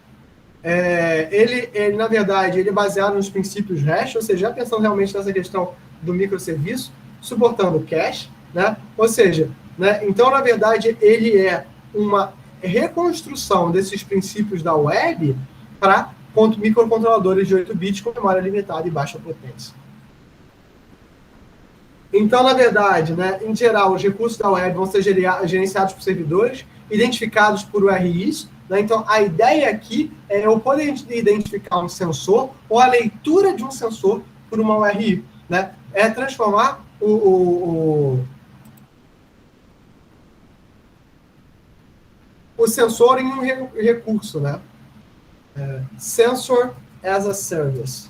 Ele, na verdade, ele é baseado nos princípios REST, ou seja, já pensando realmente nessa questão do microserviço, suportando cache, né? Ou seja, né? Então, na verdade, ele é uma reconstrução desses princípios da web para microcontroladores de 8 bits com memória limitada e baixa potência. Então, na verdade, né, em geral, os recursos da web vão ser gerenciados por servidores, identificados por URIs. Né? Então, a ideia aqui é eu poder identificar um sensor ou a leitura de um sensor por uma URI. Né? É transformar o sensor em um recurso. Né? Sensor as a service.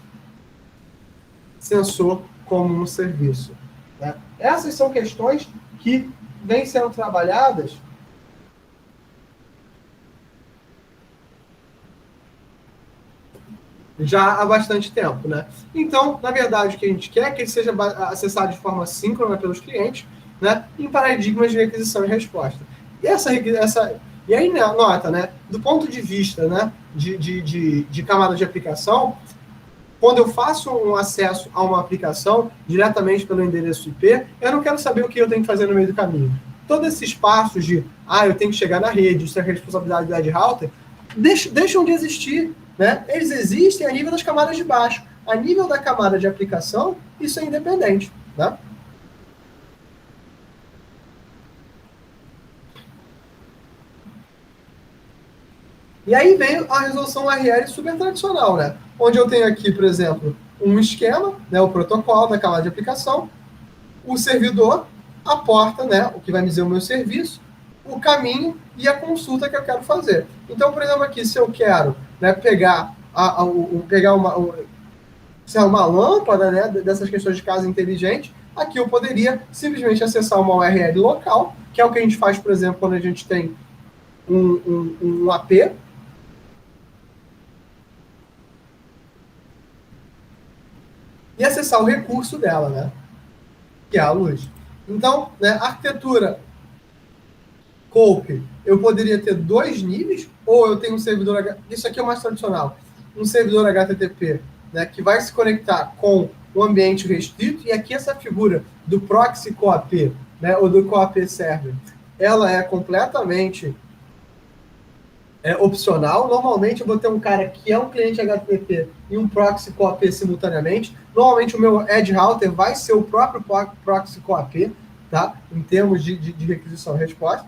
Sensor como um serviço. Né? Essas são questões que vêm sendo trabalhadas já há bastante tempo, né? Então, na verdade, o que a gente quer é que ele seja acessado de forma síncrona pelos clientes, né? Em paradigmas de requisição e resposta. E aí, nota, né? Do ponto de vista, né? De camada de aplicação, quando eu faço um acesso a uma aplicação diretamente pelo endereço IP, eu não quero saber o que eu tenho que fazer no meio do caminho. Todos esses passos de, eu tenho que chegar na rede, isso é responsabilidade da router, deixam de existir. Né? Eles existem a nível das camadas de baixo. A nível da camada de aplicação, isso é independente. Né? E aí vem a resolução URL super tradicional, né? Onde eu tenho aqui, por exemplo, um esquema, né, o protocolo da camada de aplicação, o servidor, a porta, né, o que vai me dizer o meu serviço, o caminho e a consulta que eu quero fazer. Então, por exemplo, aqui, se eu quero, né, pegar pegar uma lâmpada, né, dessas questões de casa inteligente, aqui eu poderia simplesmente acessar uma URL local, que é o que a gente faz, por exemplo, quando a gente tem um AP, e acessar o recurso dela, né, que é a luz. Então, né, arquitetura COAP, eu poderia ter 2 níveis, ou eu tenho um servidor, isso aqui é o mais tradicional, um servidor HTTP, né, que vai se conectar com o ambiente restrito, e aqui essa figura do proxy CoAP, né, ou do CoAP server, ela é completamente opcional. Normalmente eu vou ter um cara que é um cliente HTTP e um proxy CoAP simultaneamente. Normalmente o meu edge router vai ser o próprio proxy CoAP, tá? Em termos de requisição e resposta.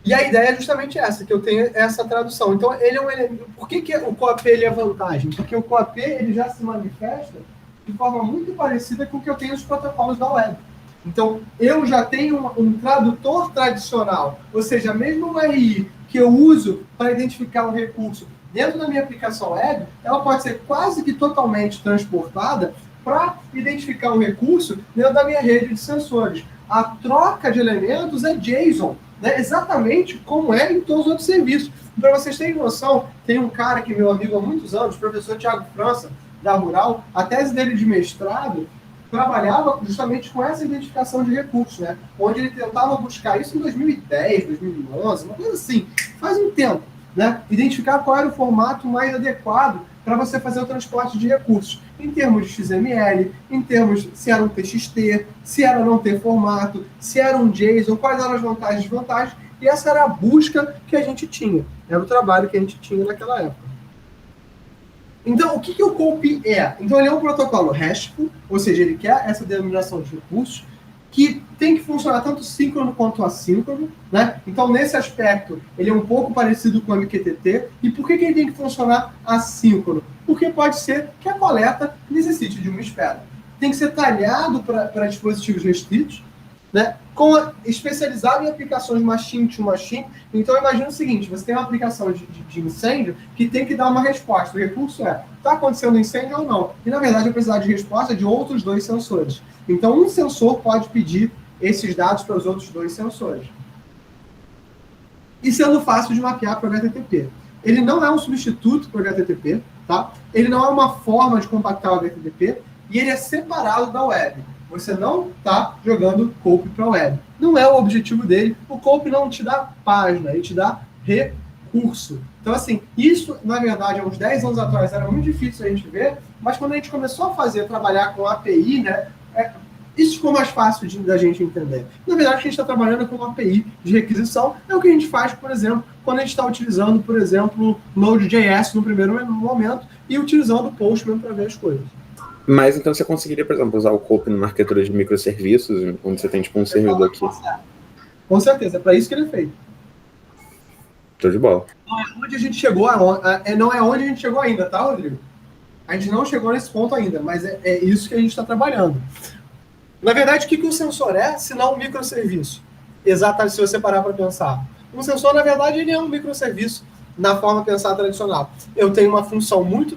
E a ideia é justamente essa, que eu tenho essa tradução. Então, ele é um elemento. Por que o CoAP ele é vantagem? Porque o CoAP ele já se manifesta de forma muito parecida com o que eu tenho nos protocolos da web. Então, eu já tenho um tradutor tradicional, ou seja, mesmo uma RI que eu uso para identificar um recurso dentro da minha aplicação web, ela pode ser quase que totalmente transportada para identificar um recurso dentro da minha rede de sensores. A troca de elementos é JSON, né? Exatamente como é em todos os outros serviços. Para vocês terem noção, tem um cara que é meu amigo há muitos anos, o professor Thiago França, da Rural, a tese dele de mestrado trabalhava justamente com essa identificação de recursos, né? Onde ele tentava buscar isso em 2010, 2011, uma coisa assim, faz um tempo, né? Identificar qual era o formato mais adequado para você fazer o transporte de recursos, em termos de XML, em termos se era um TXT, se era não ter formato, se era um JSON, quais eram as vantagens e desvantagens, e essa era a busca que a gente tinha, era o trabalho que a gente tinha naquela época. Então, o que o COAP é? Então, ele é um protocolo RESTful, ou seja, ele quer essa denominação de recursos, que tem que funcionar tanto síncrono quanto assíncrono, né? Então, nesse aspecto, ele é um pouco parecido com o MQTT. E por que ele tem que funcionar assíncrono? Porque pode ser que a coleta necessite de uma espera. Tem que ser talhado para dispositivos restritos, né? Especializado em aplicações machine to machine. Então, imagina o seguinte, você tem uma aplicação de incêndio que tem que dar uma resposta. O recurso está acontecendo incêndio ou não? E, na verdade, eu precisar de resposta de outros 2 sensores. Então, um sensor pode pedir esses dados para os outros 2 sensores. E sendo fácil de mapear para o HTTP. Ele não é um substituto para o HTTP, tá? Ele não é uma forma de compactar o HTTP e ele é separado da web. Você não está jogando COAP para a web. Não é o objetivo dele. O COAP não te dá página, ele te dá recurso. Então, assim, isso, na verdade, há uns 10 anos atrás era muito difícil a gente ver, mas quando a gente começou a trabalhar com API, né, isso ficou mais fácil da gente entender. Na verdade, a gente está trabalhando com uma API de requisição, é o que a gente faz, por exemplo, quando a gente está utilizando, por exemplo, Node.js no primeiro momento e utilizando o Postman para ver as coisas. Mas então você conseguiria, por exemplo, usar o COAP numa arquitetura de microserviços, onde você tem tipo um servidor aqui? Com certeza, é para isso que ele é feito. Tô de bola. Não é onde a gente chegou, não é onde a gente chegou ainda, tá, Rodrigo? A gente não chegou nesse ponto ainda, mas é isso que a gente está trabalhando. Na verdade, o que o sensor é, se não um microserviço? Exatamente, se você parar para pensar. Um sensor, na verdade, ele é um microserviço na forma de pensar tradicional. Eu tenho uma função muito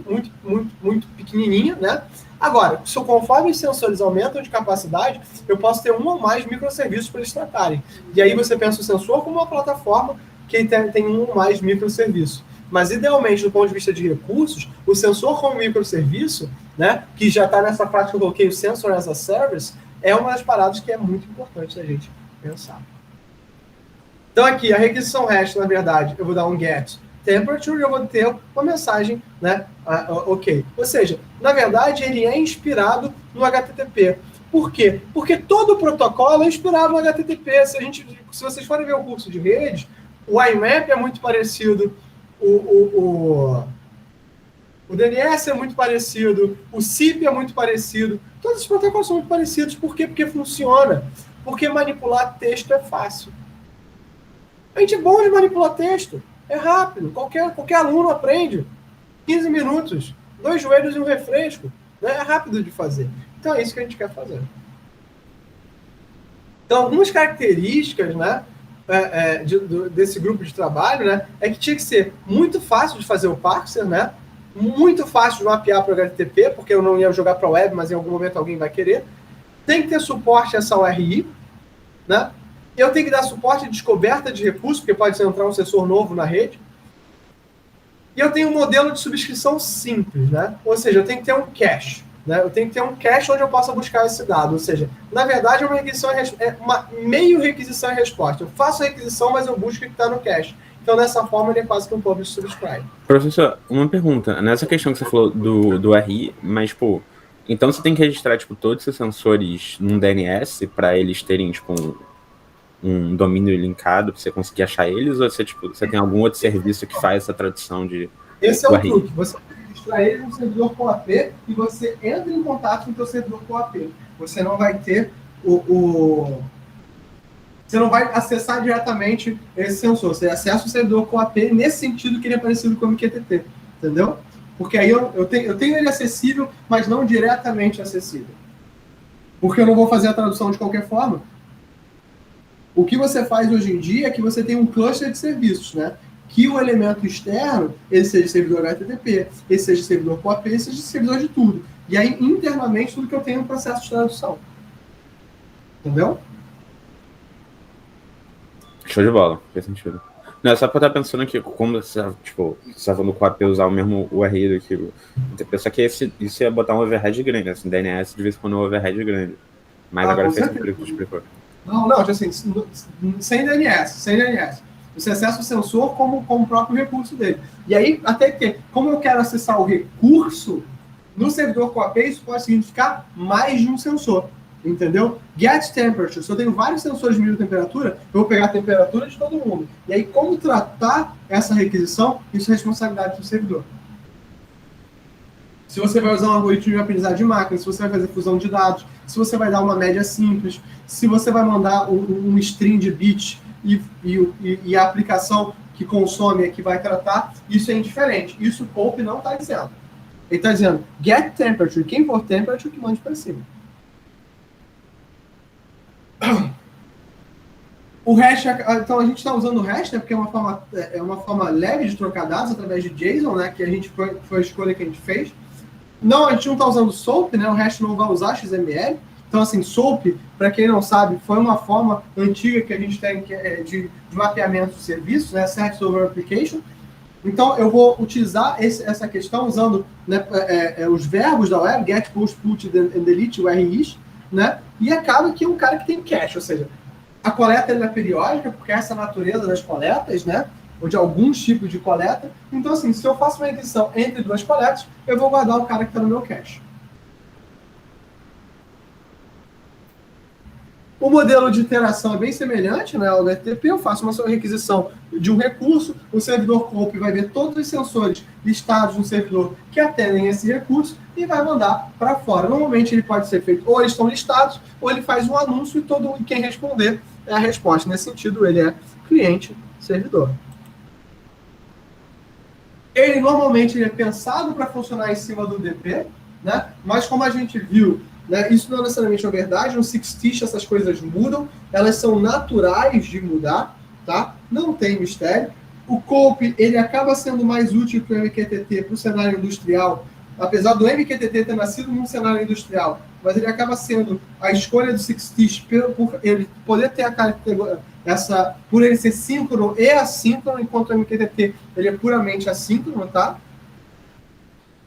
pequenininha, né? Agora, conforme os sensores aumentam de capacidade, eu posso ter um ou mais microserviços para eles tratarem. E aí você pensa o sensor como uma plataforma que tem um ou mais microserviços. Mas, idealmente, do ponto de vista de recursos, o sensor como microserviço, né, que já está nessa parte que eu coloquei, o Sensor as a Service, é uma das paradas que é muito importante da gente pensar. Então, aqui, a requisição REST, na verdade, eu vou dar um get temperature e eu vou ter uma mensagem, né, ok. Ou seja, na verdade, ele é inspirado no HTTP. Por quê? Porque todo o protocolo é inspirado no HTTP. Se vocês forem ver o curso de rede, o IMAP é muito parecido, o DNS é muito parecido, o SIP é muito parecido, todos os protocolos são muito parecidos. Por quê? Porque funciona. Porque manipular texto é fácil. A gente é bom de manipular texto. É rápido. Qualquer aluno aprende. 15 minutos. 2 joelhos e um refresco. Né? É rápido de fazer. Então é isso que a gente quer fazer. Então, algumas características, né, desse grupo de trabalho, né, é que tinha que ser muito fácil de fazer o parser, né, muito fácil de mapear para o HTTP, porque eu não ia jogar para a web, mas em algum momento alguém vai querer. Tem que ter suporte a essa URI, né? Eu tenho que dar suporte de descoberta de recursos, porque pode entrar um sensor novo na rede. E eu tenho um modelo de subscrição simples, né? Ou seja, eu tenho que ter um cache, né? Eu tenho que ter um cache onde eu possa buscar esse dado. Ou seja, na verdade, é uma meio requisição e resposta. Eu faço a requisição, mas eu busco o que está no cache. Então, dessa forma, ele é quase que um publish subscribe. Professor, uma pergunta. Nessa questão que você falou do RI, mas, pô, então você tem que registrar, tipo, todos esses sensores num DNS para eles terem, tipo, um domínio linkado para você conseguir achar eles, ou você, tipo, você tem algum outro serviço que faz essa tradução de Esse é o RI? truque. Você registrar ele no servidor CoAP e você entra em contato com o seu servidor CoAP. Você não vai ter você não vai acessar diretamente esse sensor. Você acessa o servidor CoAP nesse sentido que ele é parecido com o MQTT. Entendeu? Porque aí eu tenho ele acessível, mas não diretamente acessível. Porque eu não vou fazer a tradução de qualquer forma. O que você faz hoje em dia é que você tem um cluster de serviços, né? Que o elemento externo, ele seja servidor HTTP, ele seja servidor CoAP, ele seja servidor de tudo. E aí, internamente, tudo que eu tenho é um processo de tradução. Entendeu? Show de bola, faz sentido. Não, é só pra eu estar pensando que, como você, tipo, você tá falando com o AP usar o mesmo URI do que o TP, só que isso ia botar um overhead grande, assim, DNS de vez em quando é um overhead grande. Mas agora fez sentido o que tu explicou. Não, assim, sem DNS. Você acessa o sensor como o próprio recurso dele. E aí, até que, como eu quero acessar o recurso, no servidor CoAP, isso pode significar mais de um sensor. Entendeu? Get temperature. Se eu tenho vários sensores de medida de temperatura, eu vou pegar a temperatura de todo mundo. E aí, como tratar essa requisição, isso é responsabilidade do servidor. Se você vai usar um algoritmo de aprendizagem de máquina, se você vai fazer fusão de dados, se você vai dar uma média simples, se você vai mandar um string de bits e a aplicação que consome é que vai tratar, isso é indiferente. Isso o Pope não está dizendo. Ele está dizendo, get temperature, quem for temperature, que mande para cima. O hash, então a gente está usando o hash, né, porque é uma forma leve de trocar dados através de JSON, né, que foi a escolha que a gente fez. Não, a gente não está usando SOAP, né, o hash não vai usar XML. Então, assim, SOAP, para quem não sabe, foi uma forma antiga que a gente tem de mapeamento de serviços, né, Service Over Application. Então, eu vou utilizar essa questão usando, né, os verbos da web, get, post, put and delete, o RIs, né, e acaba que é um cara que tem cache, ou seja, a coleta é periódica, porque essa é a natureza das coletas, né? Ou de alguns tipos de coleta. Então, assim, se eu faço uma requisição entre duas coletas, eu vou guardar o cara que está no meu cache. O modelo de interação é bem semelhante, né, ao HTTP. Eu faço uma requisição de um recurso, o servidor COAP vai ver todos os sensores listados no servidor que atendem esse recurso e vai mandar para fora. Normalmente ele pode ser feito, ou eles estão listados, ou ele faz um anúncio e quem responder é a resposta. Nesse sentido, ele é cliente-servidor. Ele normalmente é pensado para funcionar em cima do DP, né? Mas como a gente viu, né, isso não necessariamente é verdade, no Sixtish essas coisas mudam, elas são naturais de mudar, tá? Não tem mistério. O COAP, ele acaba sendo mais útil que o MQTT para o cenário industrial, apesar do MQTT ter nascido num cenário industrial, mas ele acaba sendo a escolha do Sixtish por ele poder ter por ele ser síncrono e assíncrono, enquanto o MQTT ele é puramente assíncrono, tá?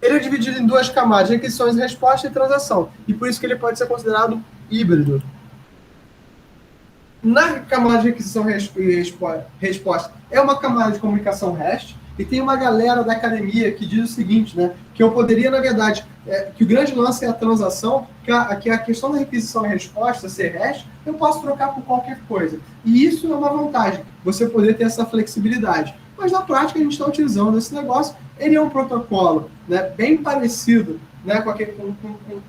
Ele é dividido em duas camadas, requisições, resposta e transação. E por isso que ele pode ser considerado híbrido. Na camada de requisição e resposta, é uma camada de comunicação REST, e tem uma galera da academia que diz o seguinte, né, que eu poderia, na verdade, que o grande lance é a transação, que a questão da requisição e resposta ser REST, eu posso trocar por qualquer coisa. E isso é uma vantagem, você poder ter essa flexibilidade. Mas na prática a gente está utilizando esse negócio, ele é um protocolo, né, bem parecido, né,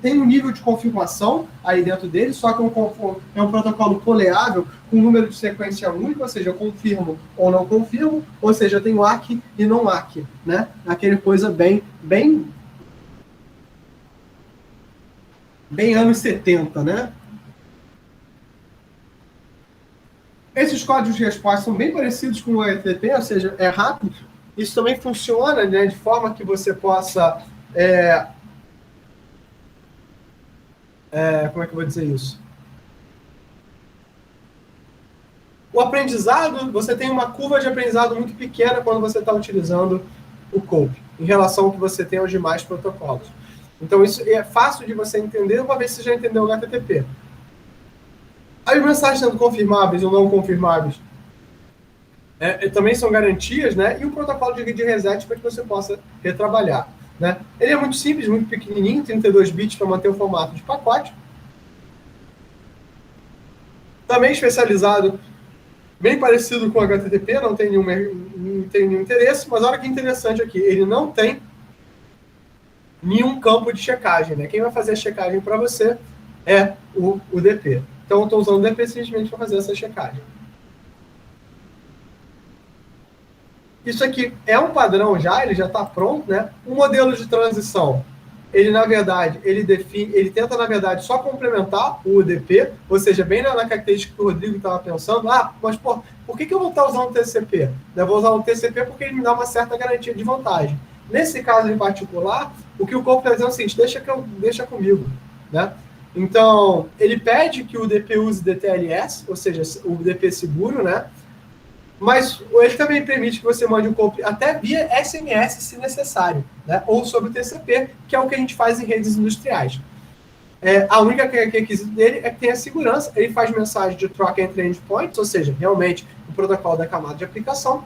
tem um nível de confirmação aí dentro dele, só que é um protocolo coleável com número de sequência único, ou seja, eu confirmo ou não confirmo, ou seja, eu tenho ACK e não ACK, né? Aquele coisa bem anos 70, né? Esses códigos de resposta são bem parecidos com o HTTP, ou seja, é rápido. Isso também funciona, né, de forma que você possa... como é que eu vou dizer isso? O aprendizado, você tem uma curva de aprendizado muito pequena quando você está utilizando o COAP, em relação ao que você tem aos demais protocolos. Então, isso é fácil de você entender, uma vez que você já entendeu o HTTP. As mensagens sendo confirmáveis ou não confirmáveis também são garantias, né? E o protocolo de reset para que você possa retrabalhar, né? Ele é muito simples, muito pequenininho, 32 bits para manter o formato de pacote. Também especializado, bem parecido com o HTTP, não tem nenhum interesse, mas olha que interessante aqui, ele não tem nenhum campo de checagem, né? Quem vai fazer a checagem para você é o DP. Então, eu estou usando o DP simplesmente para fazer essa checagem. Isso aqui é um padrão já, ele já está pronto, né? O modelo de transição, ele, na verdade, ele tenta, na verdade, só complementar o UDP, ou seja, bem na característica que o Rodrigo estava pensando, mas por que eu vou estar usando o TCP? Eu vou usar o TCP porque ele me dá uma certa garantia de vantagem. Nesse caso em particular, o que o corpo está dizendo é o seguinte, deixa comigo, né? Então, ele pede que o UDP use DTLS, ou seja, o UDP seguro, né? Mas ele também permite que você mande um copy até via SMS, se necessário, né? Ou sobre o TCP, que é o que a gente faz em redes industriais. A única requisito dele é que tem a segurança. Ele faz mensagem de troca entre endpoints, ou seja, realmente o protocolo da camada de aplicação.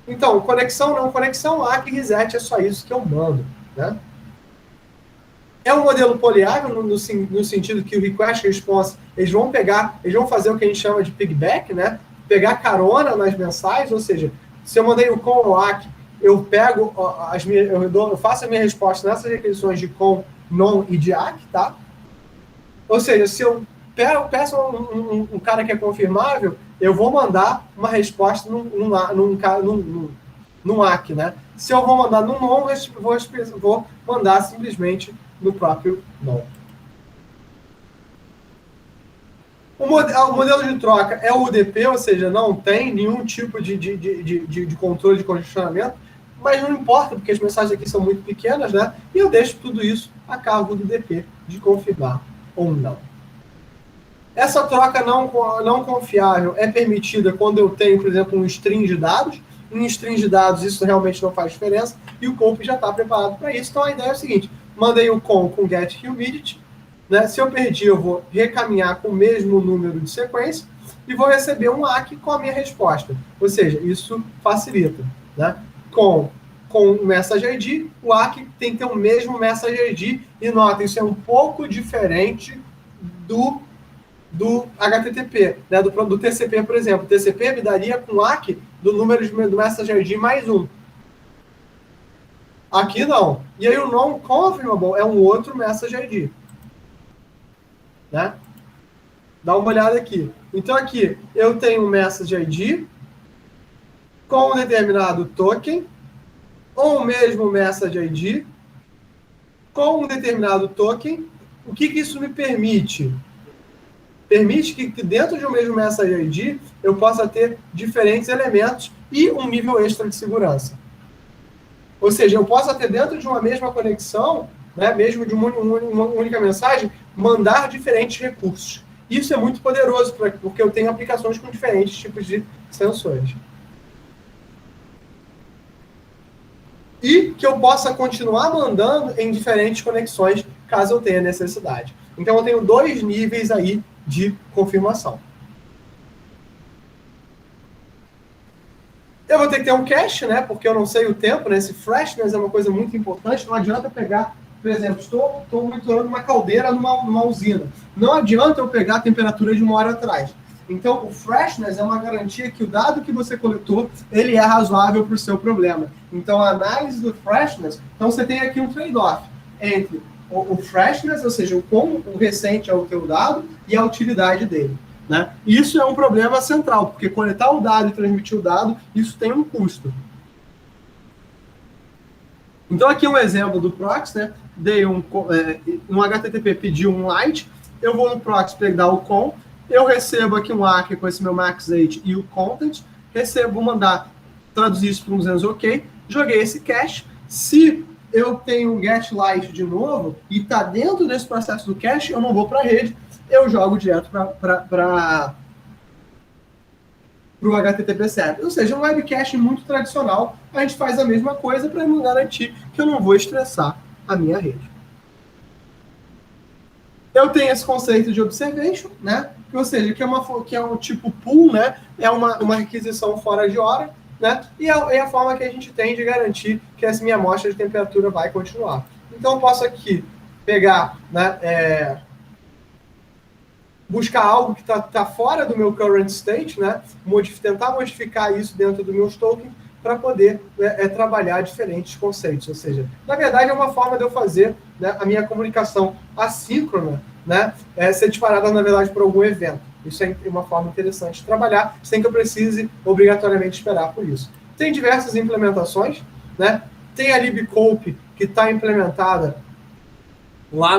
Então, conexão, não conexão, ACK e reset é só isso que eu mando, né? É um modelo poliável no sentido que o request e response, eles vão fazer o que a gente chama de piggyback, né? Pegar carona nas mensagens, ou seja, se eu mandei o com ou ACK, eu pego eu faço a minha resposta nessas requisições de com, non e de ACK, tá? Ou seja, se eu peço um cara que é confirmável, eu vou mandar uma resposta num ACK, né? Se eu vou mandar no non, vou mandar simplesmente no próprio non. O modelo de troca é o UDP, ou seja, não tem nenhum tipo de controle de congestionamento, mas não importa, porque as mensagens aqui são muito pequenas, né? E eu deixo tudo isso a cargo do DP de confirmar ou não. Essa troca não confiável é permitida quando eu tenho, por exemplo, um string de dados. Em string de dados isso realmente não faz diferença e o COAP já está preparado para isso. Então a ideia é o seguinte, mandei o com get humidity, né? Se eu perdi, eu vou recaminhar com o mesmo número de sequência e vou receber um ACK com a minha resposta. Ou seja, isso facilita, né? Com o Message ID, o ACK tem que ter o mesmo Message ID. E nota, isso é um pouco diferente do HTTP, né? do TCP, por exemplo. O TCP me daria com o ACK do número do Message ID mais 1. Aqui não. E aí o non-confirmable é um outro Message ID. Né? Dá uma olhada aqui. Então aqui eu tenho um Message ID com um determinado token, ou o mesmo Message ID com um determinado token. O que isso me permite? Permite que dentro de um mesmo Message ID eu possa ter diferentes elementos e um nível extra de segurança. Ou seja, eu posso ter dentro de uma mesma conexão, né, mesmo de uma única mensagem, mandar diferentes recursos. Isso é muito poderoso, porque eu tenho aplicações com diferentes tipos de sensores. E que eu possa continuar mandando em diferentes conexões, caso eu tenha necessidade. Então, eu tenho 2 níveis aí de confirmação. Eu vou ter que ter um cache, né? Porque eu não sei o tempo, né? Esse freshness é uma coisa muito importante. Não adianta pegar, por exemplo, estou monitorando uma caldeira numa usina. Não adianta eu pegar a temperatura de 1 hora atrás. Então, o freshness é uma garantia que o dado que você coletou, ele é razoável para o seu problema. Então, a análise do freshness, então você tem aqui um trade-off entre o freshness, ou seja, o quão recente é o teu dado, e a utilidade dele. Né? Isso é um problema central, porque coletar o dado e transmitir o dado, isso tem um custo. Então, aqui um exemplo do proxy, né? Dei no HTTP pedi um light, eu vou no proxy pegar o com, eu recebo aqui um ARC com esse meu max8 e o content, vou mandar traduzir isso para um 200 OK, joguei esse cache. Se eu tenho um get light de novo e está dentro desse processo do cache, eu não vou para a rede, eu jogo direto para o HTTP server. Ou seja, um web cache muito tradicional, a gente faz a mesma coisa para me garantir que eu não vou estressar a minha rede. Eu tenho esse conceito de observation, né? Ou seja, que é um tipo pool, né? É uma requisição fora de hora, né? E é a forma que a gente tem de garantir que essa minha amostra de temperatura vai continuar. Então, eu posso aqui pegar, né, buscar algo que tá fora do meu current state, né? Tentar modificar isso dentro do meu token para poder trabalhar diferentes conceitos. Ou seja, na verdade, é uma forma de eu fazer, né, a minha comunicação assíncrona, né, ser disparada, na verdade, por algum evento. Isso é uma forma interessante de trabalhar, sem que eu precise obrigatoriamente esperar por isso. Tem diversas implementações, né? Tem a libcope, que está implementada lá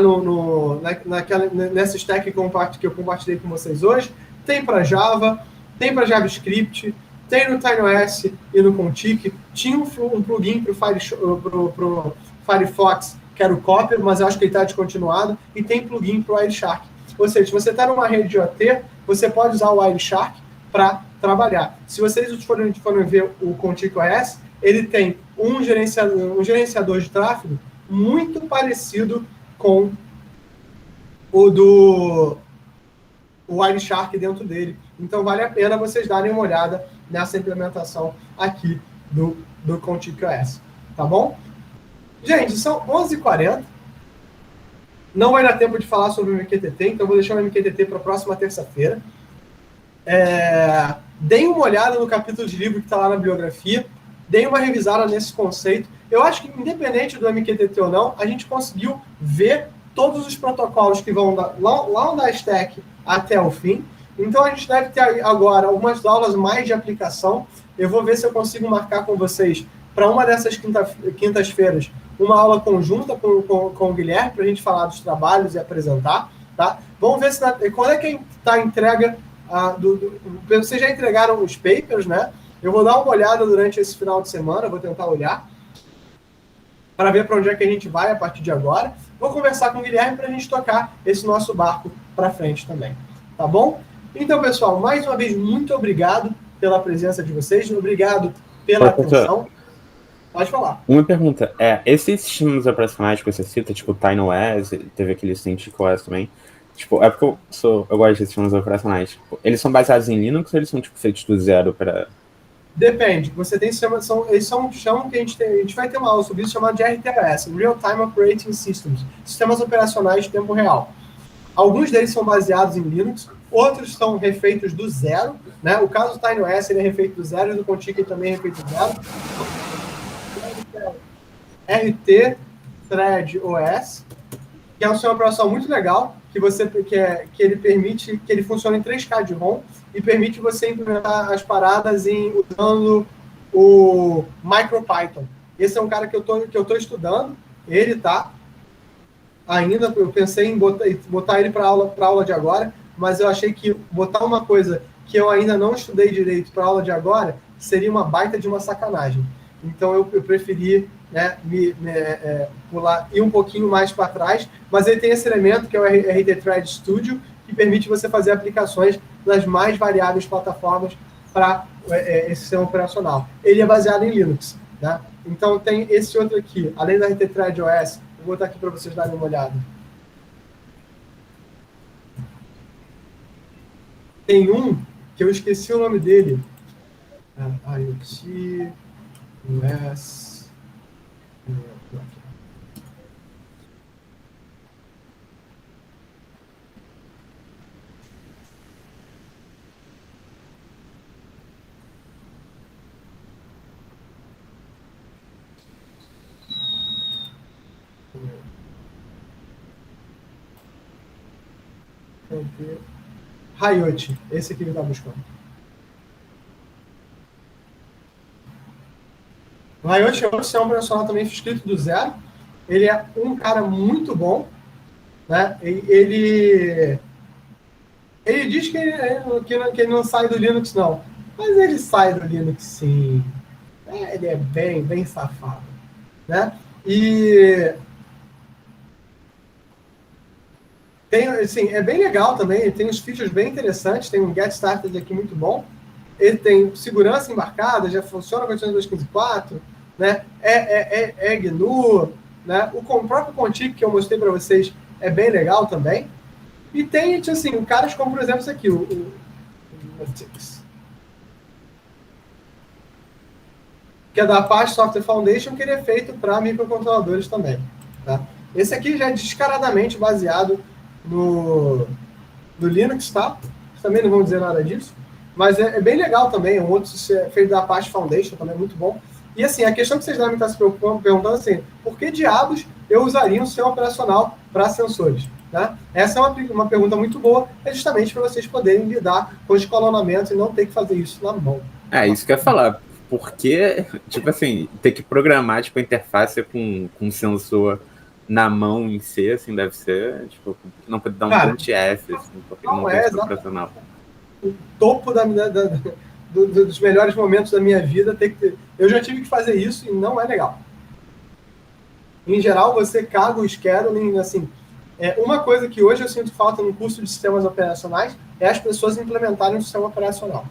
nessa stack que eu compartilhei com vocês hoje. Tem para Java, tem para JavaScript, tem no TinyOS e no Contic. Tinha um plugin para o Firefox, que era o Copper, mas eu acho que ele está descontinuado, e tem plugin para o Wireshark. Ou seja, se você está numa rede de OT, você pode usar o Wireshark para trabalhar. Se vocês forem ver o Contic OS, ele tem um gerenciador de tráfego muito parecido com o do Wireshark dentro dele. Então, vale a pena vocês darem uma olhada nessa implementação aqui do Contic OS. Tá bom? Gente, são 11h40. Não vai dar tempo de falar sobre o MQTT, então vou deixar o MQTT para a próxima terça-feira. Deem uma olhada no capítulo de livro que está lá na biografia. Deem uma revisada nesse conceito. Eu acho que, independente do MQTT ou não, a gente conseguiu ver todos os protocolos que vão lá da stack até o fim. Então, a gente deve ter agora algumas aulas mais de aplicação. Eu vou ver se eu consigo marcar com vocês para uma dessas quintas-feiras uma aula conjunta com o Guilherme, para a gente falar dos trabalhos e apresentar. Tá? Vamos ver quando é que está a entrega. Vocês já entregaram os papers, né? Eu vou dar uma olhada durante esse final de semana, vou tentar olhar, para ver para onde é que a gente vai a partir de agora. Vou conversar com o Guilherme para a gente tocar esse nosso barco para frente também. Tá bom? Então, pessoal, mais uma vez, muito obrigado pela presença de vocês, obrigado pela atenção. Pode falar. Uma pergunta, esses sistemas operacionais que você cita, tipo o TinyOS, teve aquele CyntOS também, tipo, é porque eu gosto de sistemas operacionais. Tipo, eles são baseados em Linux ou eles são tipo, feitos do zero para... Depende. Você tem eles chamam que a gente vai ter uma aula sobre isso, chamado de RTOS, Real Time Operating Systems, sistemas operacionais de tempo real. Alguns deles são baseados em Linux, outros são refeitos do zero, né? O caso do TinyOS, ele é refeito do zero, e do Contic também é refeito do zero. RT Thread OS, que é um sistema operacional muito legal, que ele permite, que ele funciona em 3K de ROM e permite você implementar as paradas usando o MicroPython. Esse é um cara que eu tô estudando, ele tá ainda, eu pensei em botar ele para aula de agora, mas eu achei que botar uma coisa que eu ainda não estudei direito para aula de agora seria uma baita de uma sacanagem. Então eu preferi, né, ir um pouquinho mais para trás, mas ele tem esse elemento que é o RT Thread Studio, que permite você fazer aplicações nas mais variáveis plataformas para esse sistema operacional. Ele é baseado em Linux, né? Então tem esse outro aqui, além da RT Thread OS, vou botar aqui para vocês darem uma olhada. Tem um que eu esqueci o nome dele. IoT OS. Riot, esse aqui ele está buscando. O Riot é um sistema operacional também escrito do zero. Ele é um cara muito bom, né? Ele Ele diz que ele não sai do Linux, não. Mas ele sai do Linux, sim. Ele é bem, bem safado. Né? E tem, assim, é bem legal também. Ele tem uns features bem interessantes. Tem um Get Started aqui muito bom. Ele tem segurança embarcada, já funciona com a 2.15.4, né? É GNU, né? O próprio Contic que eu mostrei para vocês é bem legal também. E tem, assim, caras como, por exemplo, esse aqui, o que é da Apache Software Foundation, que ele é feito para microcontroladores também. Tá? Esse aqui já é descaradamente baseado no Linux, tá? Também não vamos dizer nada disso. Mas é bem legal também, um outro feito da Apache Foundation, também é muito bom. E assim, a questão que vocês devem estar se preocupando, perguntando assim, por que diabos eu usaria um sistema operacional para sensores? Né? Essa é uma pergunta muito boa, é justamente para vocês poderem lidar com os escalonamentos e não ter que fazer isso na mão. Isso que eu ia falar. Porque, tipo assim, ter que programar tipo, a interface com um sensor na mão em C, assim, deve ser, tipo, não pode dar um punch F, assim, porque não tem sistema operacional. O topo dos melhores momentos da minha vida, eu já tive que fazer isso e não é legal. Em geral, você caga o scheduling, assim, uma coisa que hoje eu sinto falta no curso de sistemas operacionais é as pessoas implementarem um sistema operacional.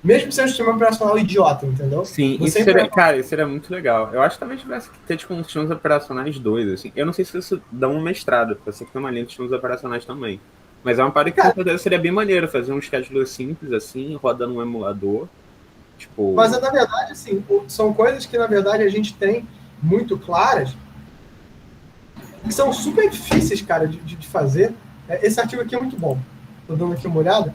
Mesmo que seja um sistema operacional idiota, entendeu? Sim, isso seria muito legal. Eu acho que talvez tivesse que ter, tipo, uns sistemas operacionais 2, assim. Eu não sei se isso dá um mestrado, porque você tem uma linha de sistemas operacionais também. Mas é uma parada que com certeza seria bem maneiro, fazer um scheduler simples, assim, rodando um emulador. Tipo... Mas, na verdade, assim, são coisas que, na verdade, a gente tem muito claras, que são super difíceis, cara, de fazer. Esse artigo aqui é muito bom. Estou dando aqui uma olhada.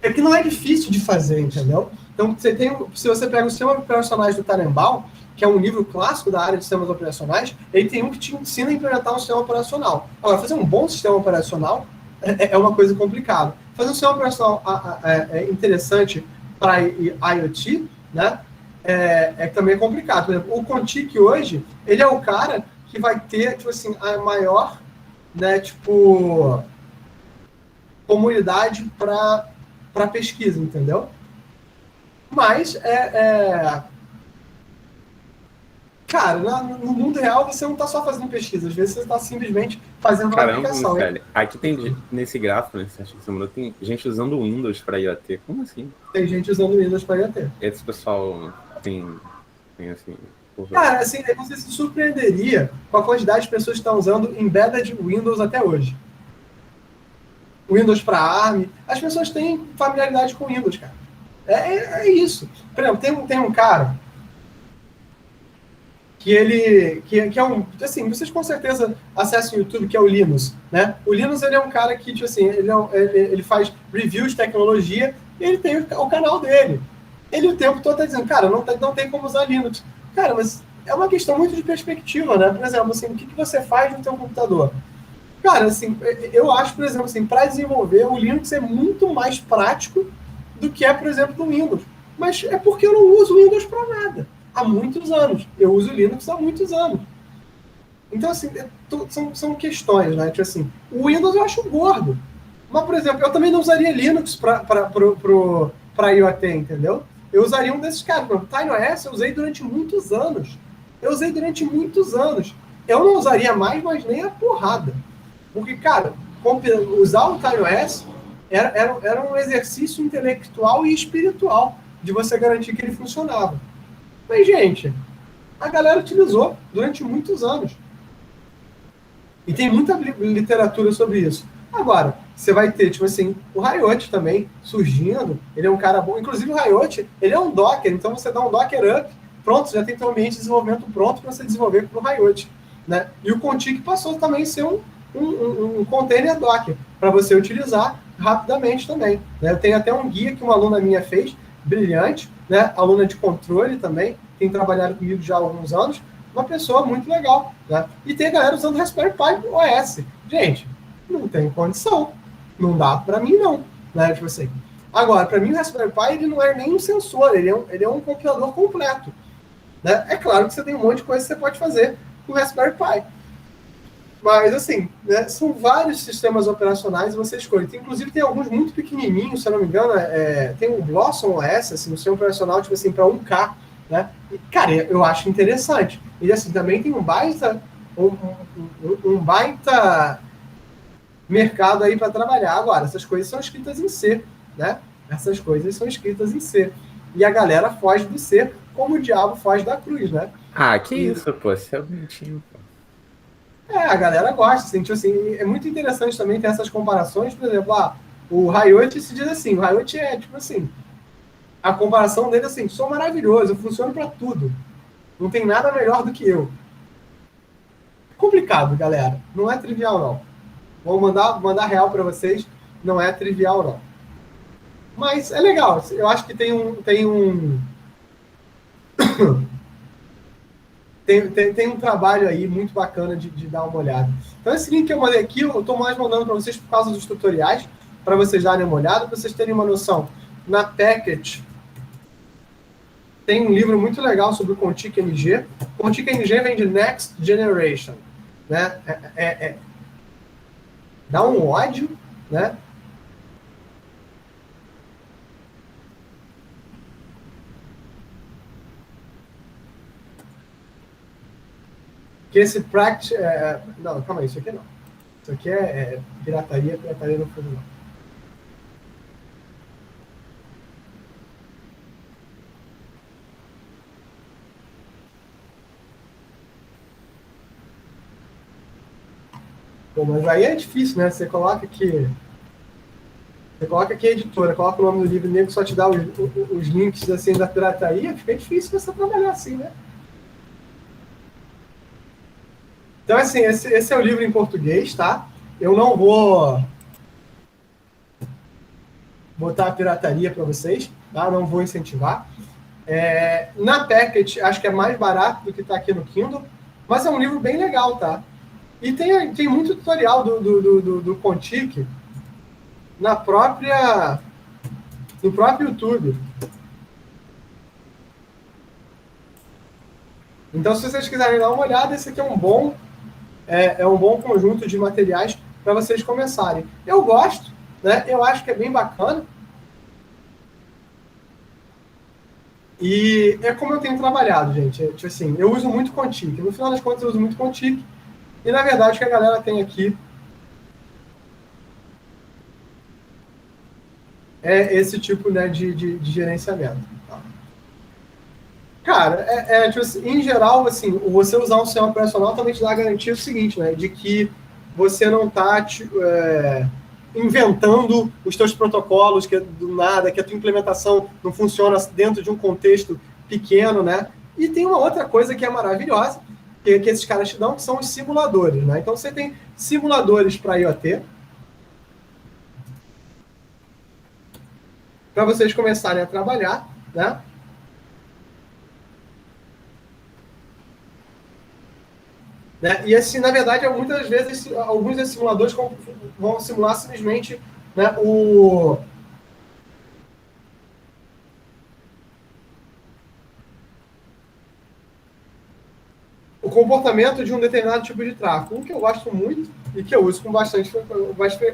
Que não é difícil de fazer, entendeu? Então, se você pega o Sistema Operacionais do Tannenbaum, que é um livro clássico da área de sistemas operacionais, ele tem um que te ensina a implementar um sistema operacional. Agora, fazer um bom sistema operacional é uma coisa complicada. Fazer um sistema operacional interessante para IoT, né, também complicado. Por exemplo, o Contic hoje, ele é o cara que vai ter, tipo assim, a maior, né, tipo, comunidade para pesquisa, entendeu? Mas, cara, no mundo real você não está só fazendo pesquisa, às vezes você está simplesmente fazendo uma aplicação. Velho. Aqui tem, nesse gráfico, nesse artigo que você mandou, tem gente usando Windows para IoT. Como assim? Tem gente usando Windows para IoT. Esse pessoal tem assim... Cara, assim, você se surpreenderia com a quantidade de pessoas que estão usando embedded Windows até hoje. Windows para ARM, as pessoas têm familiaridade com Windows, cara. É isso. Por exemplo, tem um cara que é um... Assim, vocês com certeza acessam o YouTube, que é o Linus, né? O Linus, ele é um cara que, tipo assim, ele faz reviews de tecnologia e ele tem o canal dele. Ele o tempo todo está dizendo, cara, não tem como usar Linux. Cara, mas é uma questão muito de perspectiva, né? Por exemplo, assim, o que você faz no seu computador? Cara, assim, eu acho, por exemplo, assim, para desenvolver, o Linux é muito mais prático do que por exemplo, do Windows. Mas é porque eu não uso o Windows para nada. Há muitos anos. Eu uso o Linux há muitos anos. Então, assim, são questões, né? Tipo assim, o Windows eu acho gordo. Mas, por exemplo, eu também não usaria Linux para IoT, entendeu? Eu usaria um desses caras. O TinyOS eu usei durante muitos anos. Eu não usaria mais, mas nem a porrada. Porque, cara, usar o TinyOS era um exercício intelectual e espiritual de você garantir que ele funcionava. Mas, gente, a galera utilizou durante muitos anos. E tem muita literatura sobre isso. Agora, você vai ter, tipo assim, o Riot também surgindo. Ele é um cara bom. Inclusive, o Riot, ele é um Docker. Então, você dá um Docker up, pronto, já tem teu ambiente de desenvolvimento pronto para você desenvolver para o Riot. Né? E o Contic passou também a ser um container Docker para você utilizar rapidamente também. Né? Eu tenho até um guia que uma aluna minha fez, brilhante, né? Aluna de controle também, tem trabalhado comigo já há alguns anos, uma pessoa muito legal. Né? E tem a galera usando Raspberry Pi OS. Gente, não tem condição. Não dá para mim, não. Né? Tipo assim. Agora, para mim, o Raspberry Pi ele não é nem um sensor, ele é um compilador completo. Né? É claro que você tem um monte de coisa que você pode fazer com o Raspberry Pi. Mas, assim, né, são vários sistemas operacionais e você escolhe. Inclusive, tem alguns muito pequenininhos, se eu não me engano, tem um Blossom OS, assim, um sistema operacional, tipo assim, para 1K, né? E, cara, eu acho interessante. E, assim, também tem um baita mercado aí para trabalhar. Agora, essas coisas são escritas em C, né? Essas coisas são escritas em C. E a galera foge do C como o diabo foge da cruz, né? Ah, que isso, pô. Você é bonitinho, pô. A galera gosta, assim, tipo assim, é muito interessante também ter essas comparações, por exemplo, o Riot se diz assim, o Riot é, tipo assim, a comparação dele é assim, sou maravilhoso, eu funciono para tudo, não tem nada melhor do que eu. Complicado, galera, não é trivial, não. Vou mandar real para vocês, não é trivial, não. Mas é legal, eu acho que tem um trabalho aí muito bacana de dar uma olhada. Então, esse link que eu mandei aqui, eu estou mais mandando para vocês por causa dos tutoriais, para vocês darem uma olhada, para vocês terem uma noção. Na Packet, tem um livro muito legal sobre o Contic NG. Contic NG vem de Next Generation. Né? Dá um ódio, né? Que esse practice... não, calma aí, isso aqui não. Isso aqui é pirataria no fundo não. Bom, mas aí é difícil, né? Você coloca aqui a editora, coloca o nome do livro, o nego só te dá os links assim, da pirataria, fica difícil você trabalhar assim, né? Então, assim, esse é o livro em português, tá? Eu não vou botar a pirataria para vocês, tá? Não vou incentivar. Na Packet, acho que é mais barato do que está aqui no Kindle, mas é um livro bem legal, tá? E tem muito tutorial do Contic no próprio YouTube. Então, se vocês quiserem dar uma olhada, esse aqui é um bom conjunto de materiais para vocês começarem. Eu gosto, né? Eu acho que é bem bacana. E é como eu tenho trabalhado, gente. Tipo assim, eu uso muito Contic. No final das contas, eu uso muito Contic. E, na verdade, o que a galera tem aqui é esse tipo, né, de gerenciamento. Tá? Cara, tipo assim, em geral, assim, você usar um sistema operacional também te dá a garantia do seguinte, né, de que você não está inventando os teus protocolos, que é do nada, que a tua implementação não funciona dentro de um contexto pequeno, né? E tem uma outra coisa que é maravilhosa, que esses caras te dão, que são os simuladores, né? Então, você tem simuladores para IoT, para vocês começarem a trabalhar, né? E assim, na verdade, muitas vezes, alguns desses simuladores vão simular simplesmente, né, o comportamento de um determinado tipo de tráfego. Um que eu gosto muito e que eu uso com bastante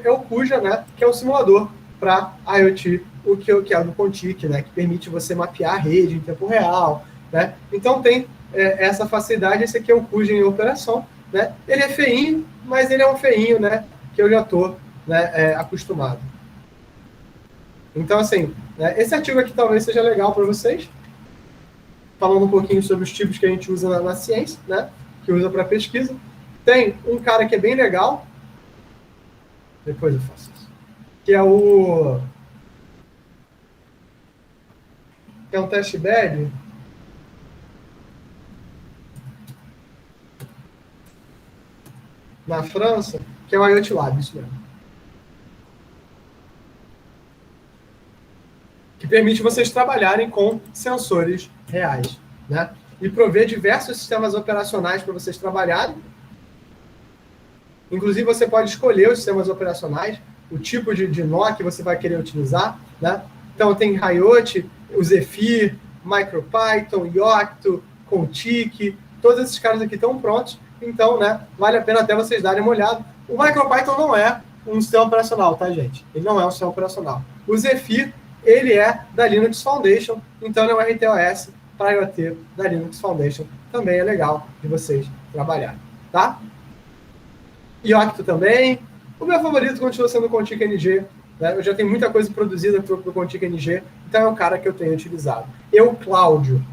é o Cuja, né, que é um simulador para IoT, o que é do Contic, né, que permite você mapear a rede em tempo real, né? Então tem essa facilidade. Esse aqui é o Cuja em operação, né? Ele é feinho, mas ele é um feinho, né, que eu já estou, né, acostumado. Então, assim, né, esse artigo aqui talvez seja legal para vocês, falando um pouquinho sobre os tipos que a gente usa na ciência, né, que usa para pesquisa. Tem um cara que é bem legal, depois eu faço isso, que é um test bed na França, que é o IoT Lab, isso mesmo. Que permite vocês trabalharem com sensores reais, né? E prover diversos sistemas operacionais para vocês trabalharem. Inclusive, você pode escolher os sistemas operacionais, o tipo de nó que você vai querer utilizar, né? Então, tem Riot, o Zephyr, MicroPython, Yocto, Contic, todos esses caras aqui estão prontos Então, né, vale a pena até vocês darem uma olhada. O MicroPython não é um sistema operacional, tá, gente? Ele não é um sistema operacional. O Zephyr, ele é da Linux Foundation, então ele é um RTOS para IoT da Linux Foundation. Também é legal de vocês trabalharem, tá? E Octo também. O meu favorito continua sendo o Contic NG. Né? Eu já tenho muita coisa produzida para o Contic NG, então é o cara que eu tenho utilizado. Cláudio.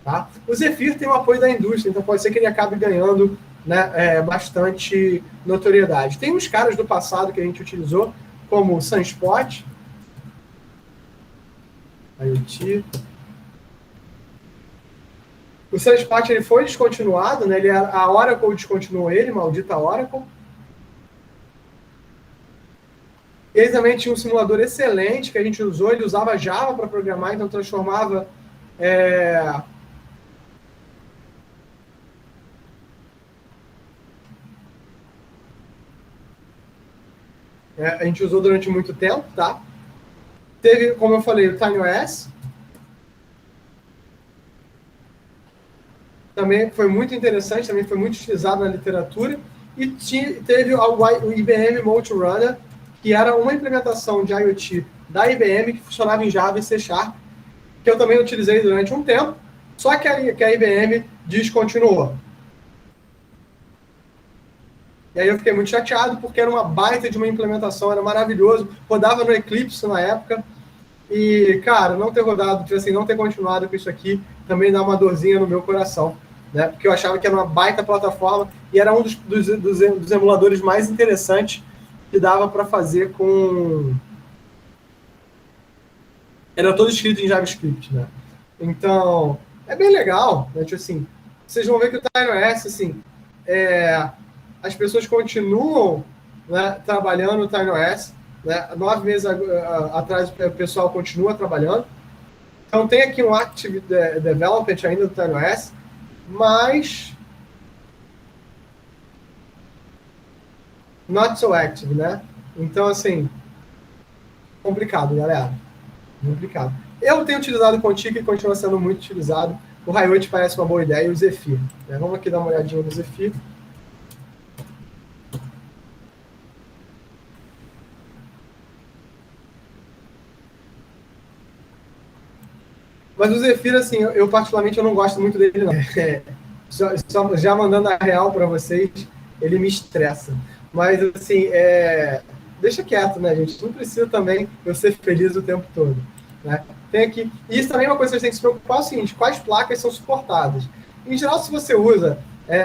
Tá? O Zephyr tem o apoio da indústria, então pode ser que ele acabe ganhando, né, bastante notoriedade. Tem uns caras do passado que a gente utilizou, como o Sunspot, IoT. O Sunspot ele foi descontinuado, né? A Oracle descontinuou ele, maldita Oracle. Ele também tinha um simulador excelente que a gente usou, ele usava Java para programar, então transformava a gente usou durante muito tempo, tá? Teve, como eu falei, o TinyOS. Também foi muito interessante, também foi muito utilizado na literatura. E teve o IBM Multirunner, que era uma implementação de IoT da IBM que funcionava em Java e C#, que eu também utilizei durante um tempo, só que a IBM descontinuou. E aí eu fiquei muito chateado, porque era uma baita de uma implementação, era maravilhoso, rodava no Eclipse na época, e, cara, não ter rodado, assim, não ter continuado com isso aqui, também dá uma dorzinha no meu coração, né? Porque eu achava que era uma baita plataforma, e era um dos emuladores mais interessantes que dava para fazer com... Era todo escrito em JavaScript, né? Então, é bem legal, né? Tipo assim, vocês vão ver que o TinyOS, assim, as pessoas continuam, né, trabalhando no TinyOS, né? 9 meses atrás o pessoal continua trabalhando. Então tem aqui um Active Development ainda do TinyOS, mas not so active, né? Então, assim, complicado, galera. Complicado. Eu tenho utilizado o Contic e continua sendo muito utilizado. O Riot parece uma boa ideia e o Zephyr. Né? Vamos aqui dar uma olhadinha no Zephyr. Mas o Zephyr, assim, eu particularmente eu não gosto muito dele, não. Só já mandando a real para vocês, ele me estressa. Mas, assim, deixa quieto, né, gente? Não precisa também eu ser feliz o tempo todo. Né? Tem aqui. E isso também é uma coisa que vocês têm que se preocupar, é o seguinte: quais placas são suportadas? Em geral, se você usa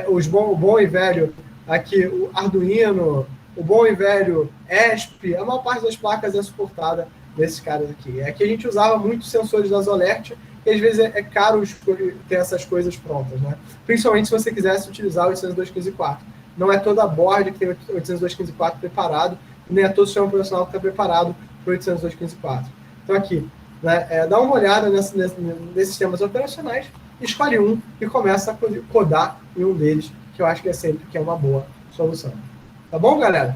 o bom e velho aqui, o Arduino, o bom e velho ESP, a maior parte das placas é suportada desses caras aqui. Aqui a gente usava muitos sensores da Zolert, e às vezes é caro ter essas coisas prontas, né? Principalmente se você quisesse utilizar o 802.15.4. Não é toda a board que tem 802.15.4 preparado, nem é todo o sistema operacional que está preparado para o 802.15.4. Então aqui, né, dá uma olhada nesses sistemas operacionais, escolhe um e começa a codar em um deles, que eu acho que é sempre uma boa solução. Tá bom, galera?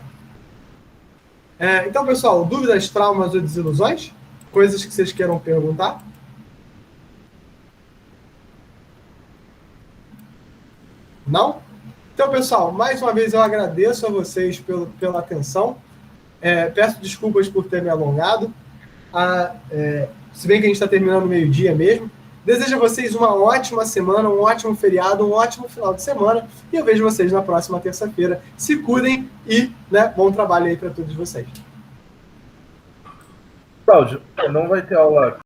Então, pessoal, dúvidas, traumas ou desilusões? Coisas que vocês queiram perguntar? Não? Então, pessoal, mais uma vez eu agradeço a vocês pela atenção. Peço desculpas por ter me alongado. Se bem que a gente está terminando meio-dia mesmo. Desejo a vocês uma ótima semana, um ótimo feriado, um ótimo final de semana. E eu vejo vocês na próxima terça-feira. Se cuidem e, né, bom trabalho aí para todos vocês. Cláudio, não vai ter aula